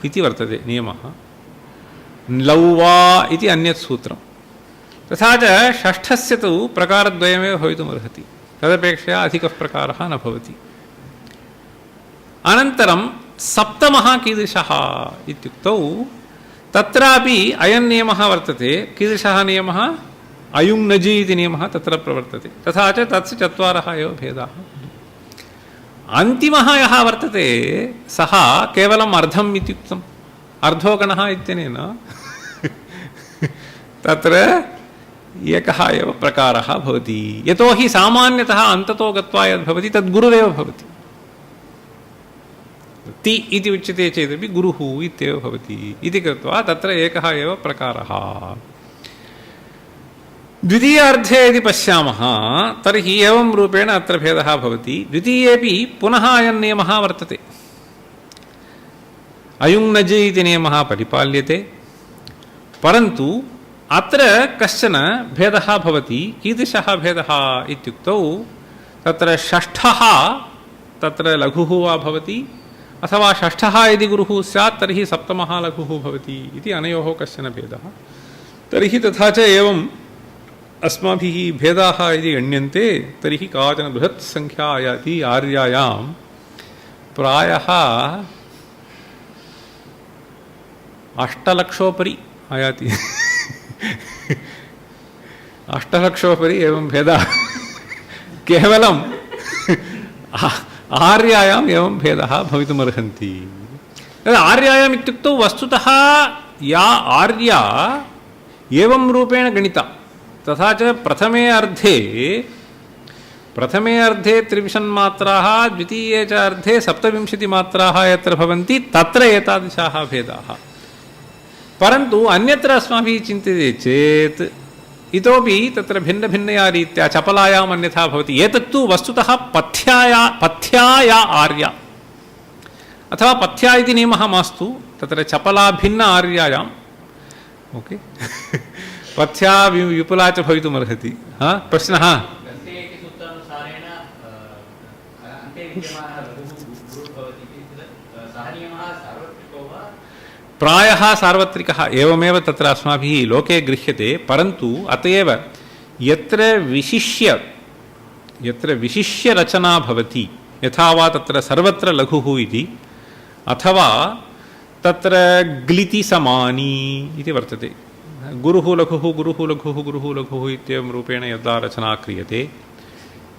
इति वर्तते नियमः, लौवा इति अन्यत् सूत्रम्। तथा च षष्ठस्य तु प्रकारद्वयमेव भवितुमर्हति, तदपेक्षया अधिकः प्रकारः न भवति। अनन्तरं सप्तमः कीदृशः इत्युक्तौ तत्रापि अयं नियमः वर्तते। कीदृशः नियमः? अयुङ् नजि इति नियमः तत्र प्रवर्तते। तथा च तस्य 4 एव भेदाः। अन्तिमः यः वर्तते सः केवलम् अर्धम् इत्युक्तम्। अर्धोगणः इत्यनेन तत्र एकः एव प्रकारः भवति, यतोहि सामान्यतः अन्ततो गत्वा यद्भवति तद्गुरुरेव भवति। ति इति उच्यते चेदपि गुरुः इत्येव भवति इति कृत्वा तत्र एकः एव प्रकारः। द्वितीयार्धे यदि पश्यामः तर्हि एवं रूपेण अत्र भेदः भवति। द्वितीयेपि पुनः अयं नियमः वर्तते। अयुङ् नज् इति नियमः परिपाल्यते, परन्तु अत्र कश्चन भेदः भवति। कीदृशः भेदः इत्युक्तौ तत्र षष्ठः तत्र लघुः वा भवति, अथवा षष्ठः यदि गुरुः स्यात् तर्हि सप्तमः लघुः भवति इति अनयोः कश्चन भेदः। तर्हि तथा च एवम् अस्माभिः भेदाः यदि गण्यन्ते तर्हि काचन बृहत् संख्या आयाति। आर्यायां प्रायः 8,00,000 आयाति। 8,00,000 एवं भेदाः केवलम् आर्यायाम् एवं भेदः भवितुमर्हन्ति। आर्यायाम् इत्युक्तौ वस्तुतः या आर्या एवं रूपेण गणिता, तथा च प्रथमे अर्धे 23 मात्राः, द्वितीये च अर्धे 27 मात्राः यत्र भवन्ति तत्र एतादृशाः भेदाः। परन्तु अन्यत्र अस्माभिः चिन्त्यते चेत् इतोपि तत्र भिन्नभिन्नया रीत्या चपलायाम् अन्यथा भवति। एतत्तु वस्तुतः पथ्याया आर्या, अथवा पथ्या इति नियमः मास्तु, तत्र चपला भिन्न आर्यायाम्। ओके पथ्या विपुला च भवितुमर्हति। प्रश्नः? प्रायः सार्वत्रिकः एवमेव तत्र अस्माभिः लोके गृह्यते, परन्तु अत एव यत्र विशिष्य रचना भवति, यथा वा तत्र सर्वत्र लघुः इति, अथवा तत्र ग्लिति समानी इति वर्तते। गुरुः लघुः गुरुः लघुः गुरुः लघुः इत्येवं रूपेण यदा रचना क्रियते,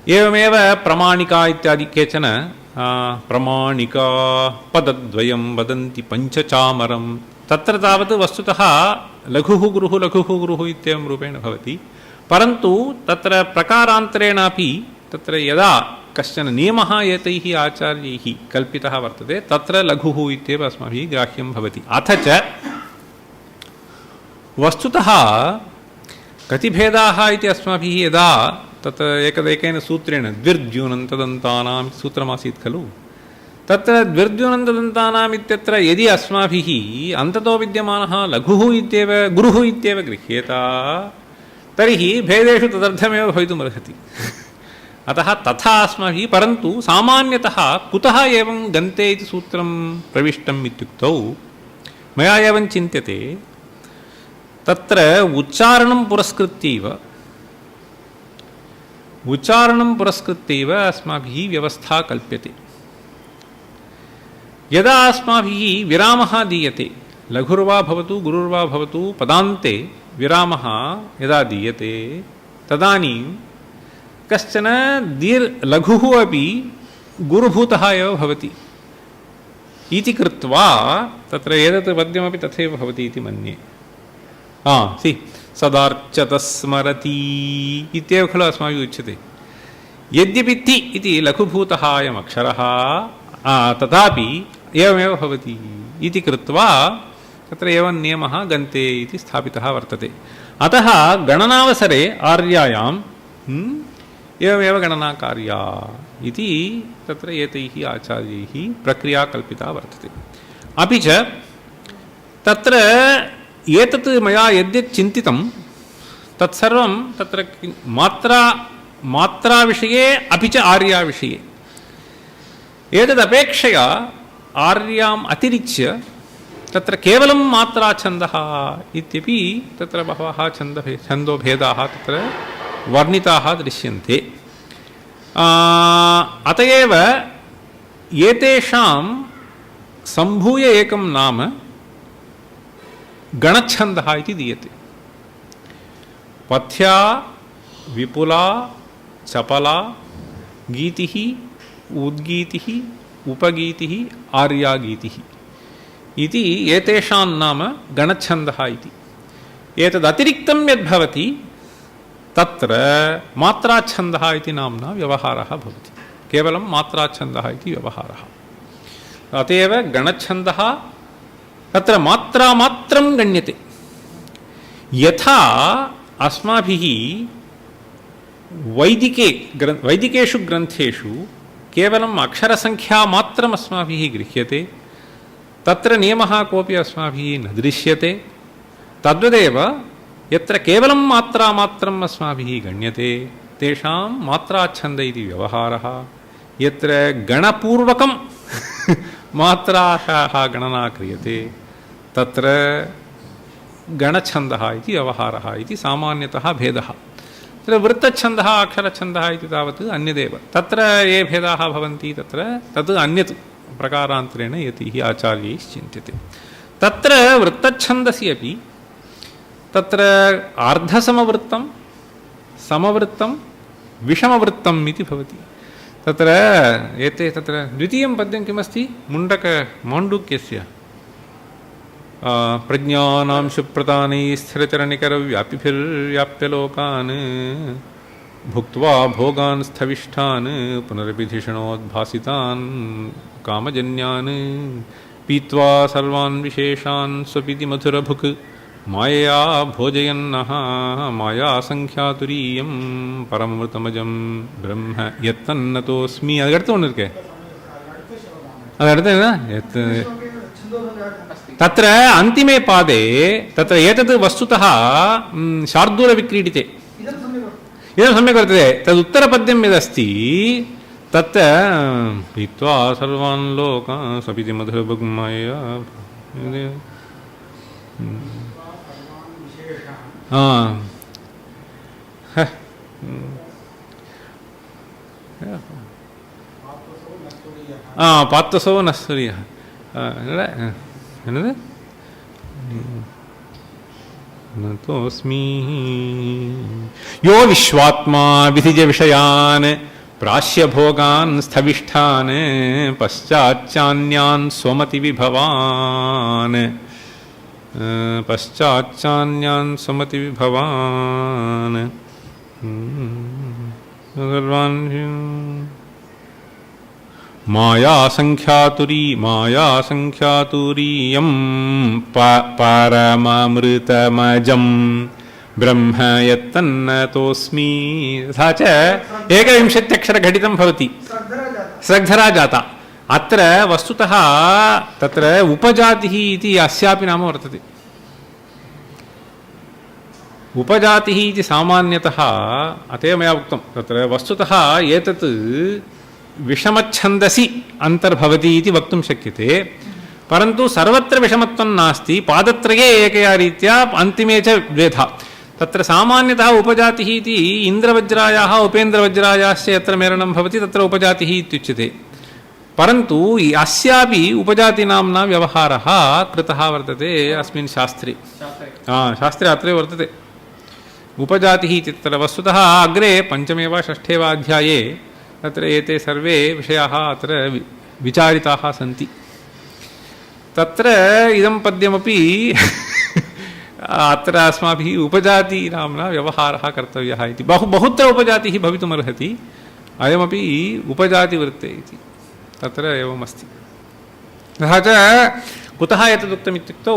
एवमेव प्रमाणिका इत्यादि केचन प्रमाणिका पदद्वयं वदन्ति पञ्चचामरं, तत्र तावत् वस्तुतः लघुः गुरुः लघुः गुरुः इत्येवं रूपेण भवति, परन्तु तत्र प्रकारान्तरेणापि तत्र यदा कश्चन नियमः एतैः आचार्यैः कल्पितः वर्तते तत्र लघुः इत्येव अस्माभिः ग्राह्यं भवति। अथ च वस्तुतः कति भेदाः इति अस्माभिः यदा तत्र एकैकेन सूत्रेण द्विर्द्यूनन्तदन्तानां सूत्रमासीत् खलु, तत्र द्विर्द्यूनन्तदन्तानाम् इत्यत्र यदि अस्माभिः अन्ततो विद्यमानः लघुः इत्येव गुरुः इत्येव गृह्येत तर्हि भेदेषु तदर्थमेव भवितुमर्हति। अतः तथा अस्माभिः, परन्तु सामान्यतः कुतः एवं गन्ते इति सूत्रं प्रविष्टम् इत्युक्तौ मया एवं चिन्त्यते, तत्र उच्चारणं पुरस्कृत्यैव अस्माभिः व्यवस्था कल्प्यते। यदा अस्माभिः विरामः दीयते, लघुर्वा भवतु गुरुर्वा भवतु, पदान्ते विरामः यदा दीयते तदानीं कश्चन लघुः अपि गुरुभूतः एव भवति इति कृत्वा तत्र एतत् पद्यमपि तथैव भवति इति मन्ये। सदार्चतः स्मरति इत्येव खलु अस्माभिः उच्यते। यद्यपि ति इति लघुभूतः अयम् अक्षरः, तथापि एवमेव भवति इति कृत्वा तत्र एवं नियमः गन्ते इति स्थापितः वर्तते। अतः गणनावसरे आर्यायां एवमेव गणना कार्या इति तत्र एतैः आचार्यैः प्रक्रिया कल्पिता वर्तते। अपि च तत्र एतत् मया यद्यत् चिन्तितं तत्सर्वं तत्र मात्राविषये अपि च आर्याविषये, एतदपेक्षया आर्याम् अतिरिच्य तत्र केवलं मात्राछन्दः इत्यपि तत्र बहवः छन्दोभेदाः तत्र वर्णिताः दृश्यन्ते। अत एव एतेषां सम्भूय एकं नाम गणच्छन्दः इति दीयते। पथ्या, विपुला, चपला, गीतिः, उद्गीतिः, उपगीतिः, आर्यागीतिः इति एतेषां नाम गणच्छन्दः इति। एतदतिरिक्तं यद्भवति तत्र मात्राच्छन्दः इति नाम्ना व्यवहारः भवति। केवलं मात्राच्छन्दः इति व्यवहारः। अत एव गणच्छन्दः तत्र मात्रामात्रं गण्यते। यथा अस्माभिः वैदिकेषु ग्रन्थेषु केवलम् अक्षरसङ्ख्यामात्रम् अस्माभिः गृह्यते, तत्र नियमः कोऽपि अस्माभिः न दृश्यते। तद्वदेव यत्र केवलं मात्रामात्रम् अस्माभिः गण्यते तेषां मात्राच्छन्द इति व्यवहारः। यत्र गणपूर्वकं मात्राः गणना क्रियते तत्र गणच्छन्दः इति व्यवहारः इति सामान्यतः भेदः। तत्र वृत्तच्छन्दः अक्षरच्छन्दः इति तावत् अन्यदेव। तत्र ये भेदाः भवन्ति तत्र तत् अन्यत् प्रकारान्तरेण यतिः आचार्यैः चिन्त्यते। तत्र वृत्तच्छन्दस्य अपि तत्र अर्धसमवृत्तं, समवृत्तं, विषमवृत्तम् इति भवति। तत्र एते तत्र द्वितीयं पद्यं किमस्ति माण्डूक्यस्य प्रज्ञानां शुप्रतानैः स्थिरचरनिकरव्यापिभिर्व्याप्य लोकान् भुक्त्वा भोगान् स्थविष्ठान् पुनरभिधिषणोद्भासितान् कामजन्यान् पीत्वा सर्वान् विशेषान् स्वपिति मधुरभुक् मायया भोजयन्नः मायासङ्ख्यातुरीयं परममृतमजं ब्रह्म यत्तन्नतोऽस्मि. ಅದಕ್ಕೆ ಒಂದು ಇருக்கு, तत्र अन्तिमे पादे तत्र एतत् वस्तुतः शार्दूलविक्रीडिते, इदं सम्यक् वर्तते. तदुत्तरपद्यं यदस्ति तत् पीत्वा सर्वान् लोकान् सपिति मधुरभुग्मया पात्तसो न सूर्यः नतोऽस्मि यो विश्वात्मा विधिज विषयान् प्राश्य भोगान् स्थविष्ठान् पश्चाच्चान्यान् स्वमति विभवान् पश्चाच्चान्यान् स्वमति विभवान् सर्वान् माया संख्यातुरीयं परमामृतमजं ब्रह्म यत्तन्नतोऽस्मि तथा च एकविंशत्यक्षरघटितं भवति स्रग्धरा जाता अत्र वस्तुतः तत्र उपजातिः इति अस्यापि नाम वर्तते उपजातिः इति सामान्यतः अतः मया उक्तं तत्र वस्तुतः एतत् विषमच्छन्दसि अन्तर्भवति इति वक्तुं शक्यते परन्तु सर्वत्र विषमत्वं नास्ति पादत्रये एकया रीत्या अन्तिमे च द्वेधा तत्र सामान्यतः उपजातिः इति इन्द्रवज्रायाः उपेन्द्रवज्रायाश्च यत्र मेलनं भवति तत्र उपजातिः इत्युच्यते परन्तु अस्यापि उपजातिनाम्ना व्यवहारः कृतः वर्तते अस्मिन् शास्त्रे शास्त्रे अत्रैव वर्तते उपजातिः इति तत्र वस्तुतः अग्रे पञ्चमे वा षष्ठे वा अध्याये तत्र एते सर्वे विषयाः अत्र विचारिताः सन्ति तत्र इदं पद्यमपि अत्र अस्माभिः उपजातिनाम्ना व्यवहारः कर्तव्यः इति बहुत्र उपजातिः भवितुमर्हति अयमपि उपजातिवृत्ते इति तत्र एवमस्ति तथा च कुतः एतदुक्तम् इत्युक्तौ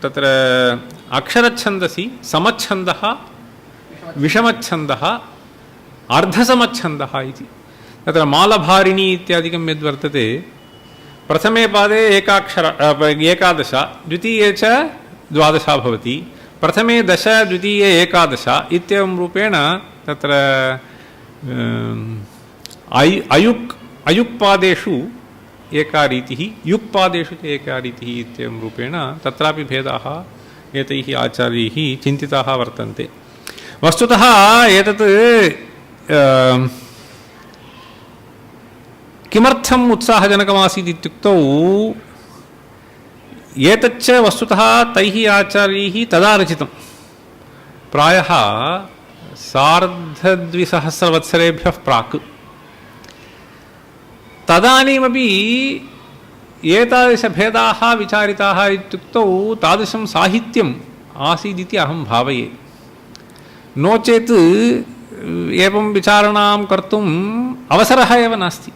तत्र अक्षरच्छन्दसि समच्छन्दः विषमच्छन्दः अर्धसमच्छन्दः इति तत्र मालभारिणी इत्यादिकं यद्वर्तते प्रथमे पादे एकादश द्वितीये च द्वादश भवति प्रथमे 10 द्वितीये 11 इत्येवं रूपेण तत्र अयुक्पादेषु एका रीतिः युक्पादेषु च एका रीतिः इत्येवं रूपेण तत्रापि भेदाः एतैः आचार्यैः चिन्तिताः वर्तन्ते वस्तुतः एतत् किमर्थम् उत्साहजनकमासीत् इत्युक्तौ एतच्च वस्तुतः तैः आचार्यैः तदा रचितं प्रायः 1200 प्राक् तदानीमपि एतादृशभेदाः विचारिताः इत्युक्तौ तादृशं साहित्यम् आसीदिति अहं भावये नो चेत् एवं विचारणां कर्तुम् अवसरः एव नास्ति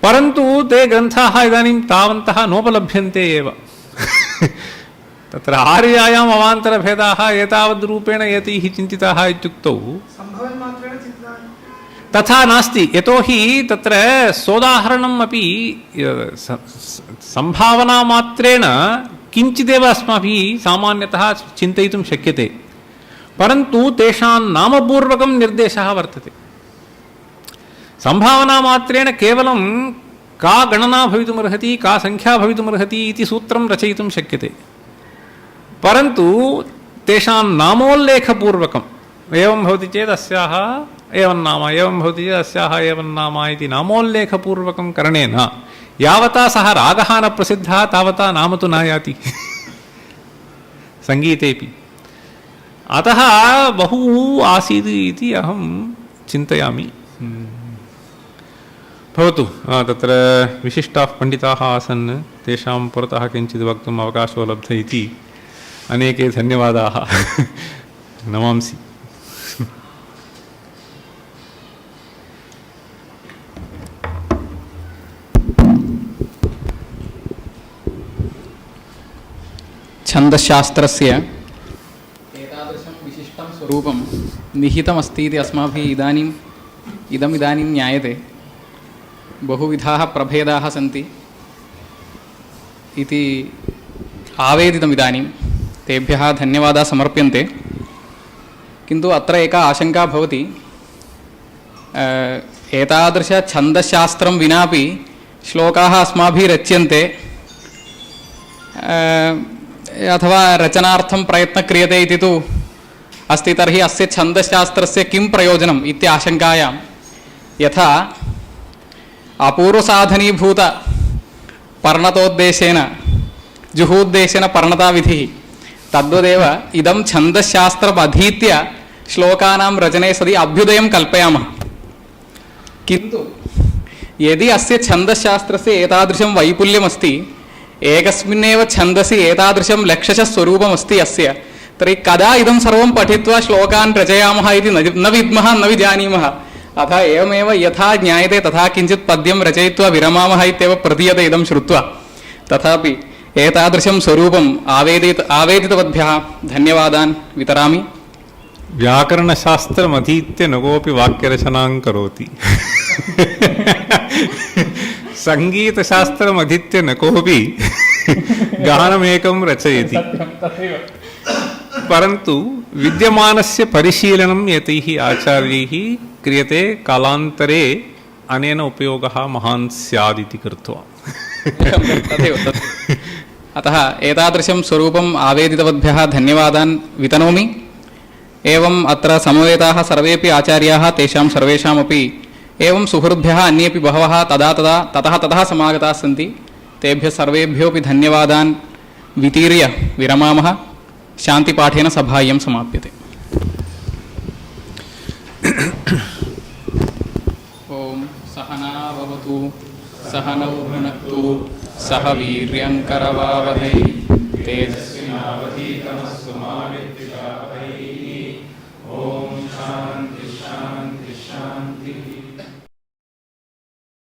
परन्तु ते ग्रन्थाः इदानीं तावन्तः नोपलभ्यन्ते एव तत्र आर्यायाम् अवान्तरभेदाः एतावद्रूपेण एतैः चिन्तिताः इत्युक्तौ तथा नास्ति यतोहि तत्र सोदाहरणम् अपि सम्भावनामात्रेण किञ्चिदेव अस्माभिः सामान्यतः चिन्तयितुं शक्यते परन्तु तेषां नामपूर्वकं निर्देशः वर्तते सम्भावनामात्रेण केवलं का गणना भवितुमर्हति का संख्या भवितुमर्हति इति सूत्रं रचयितुं शक्यते परन्तु तेषां नामोल्लेखपूर्वकम् एवं भवति चेत् अस्याः एवं नाम एवं भवति चेत् अस्याः एवं नाम इति नामोल्लेखपूर्वकं करणेन यावता सः रागः न प्रसिद्धः तावता नाम तु न याति सङ्गीतेपि अतः बहु आसीत् इति अहं चिन्तयामि भवतु तत्र विशिष्टाः पण्डिताः आसन् तेषां पुरतः किञ्चित् वक्तुम् अवकाशो लब्ध इति अनेके धन्यवादाः नमांसि छन्दशास्त्रस्य एतादृशं विशिष्टं स्वरूपं निहितमस्ति इति अस्माभिः इदानीं ज्ञायते बहुविधाः प्रभेदाः सन्ति इति आवेदितम् इदानीं तेभ्यः धन्यवादाः समर्प्यन्ते किन्तु अत्र एका आशङ्का भवति एतादृशछन्दशास्त्रं विनापि श्लोकाः अस्माभिः रच्यन्ते अथवा रचनार्थं प्रयत्नः क्रियते इति तु अस्ति। तर्हि अस्य छन्दशास्त्रस्य किं प्रयोजनम् इति आशङ्कायां यथा अपूर्वसाधनीभूत पर्णतोद्देशेन जुहूद्देशेन पर्णताविधिः तद्वदेव इदं छन्दशास्त्रम् अधीत्य श्लोकानां रचने सति अभ्युदयं कल्पयामः। किन्तु यदि अस्य छन्दशास्त्रस्य एतादृशं वैपुल्यमस्ति, एकस्मिन्नेव छन्दसि एतादृशं लक्षशः स्वरूपमस्ति अस्य, तर्हि कदा इदं सर्वं पठित्वा श्लोकान् रचयामः इति न विद्मः न विजानीमः। अतः एवमेव यथा ज्ञायते तथा किञ्चित् पद्यं रचयित्वा विरमामः इत्येव प्रतीयते इदं श्रुत्वा। तथापि एतादृशं स्वरूपम् आवेदितवद्भ्यः धन्यवादान् वितरामि। व्याकरणशास्त्रमधीत्य न कोऽपि वाक्यरचनां करोति। सङ्गीतशास्त्रमधीत्य न कोऽपि गानमेकं रचयति। परन्तु विद्यमानस्य परिशीलनं यतैः आचार्यैः क्रियते, कालान्तरे अनेन उपयोगः महान् स्यादिति कृत्वा। तथैव। अतः एतादृशं स्वरूपम् आवेदितवद्भ्यः धन्यवादान् वितनोमि। एवम् अत्र समवेताः सर्वेपि आचार्याः, तेषां सर्वेषामपि एवं सुहृद्भ्यः अन्येपि बहवः ततः समागताः सन्ति। तेभ्यः सर्वेभ्योऽपि धन्यवादान् वितीर्य विरमामः। शान्तिपाठेन सभा इयं समाप्यते। ॐ सहना भवतु, सहनौ भुनक्तु, सह वीर्यङ्करवावहै, तेजस्विनावधीतमस्तु मा विद्विषावहै।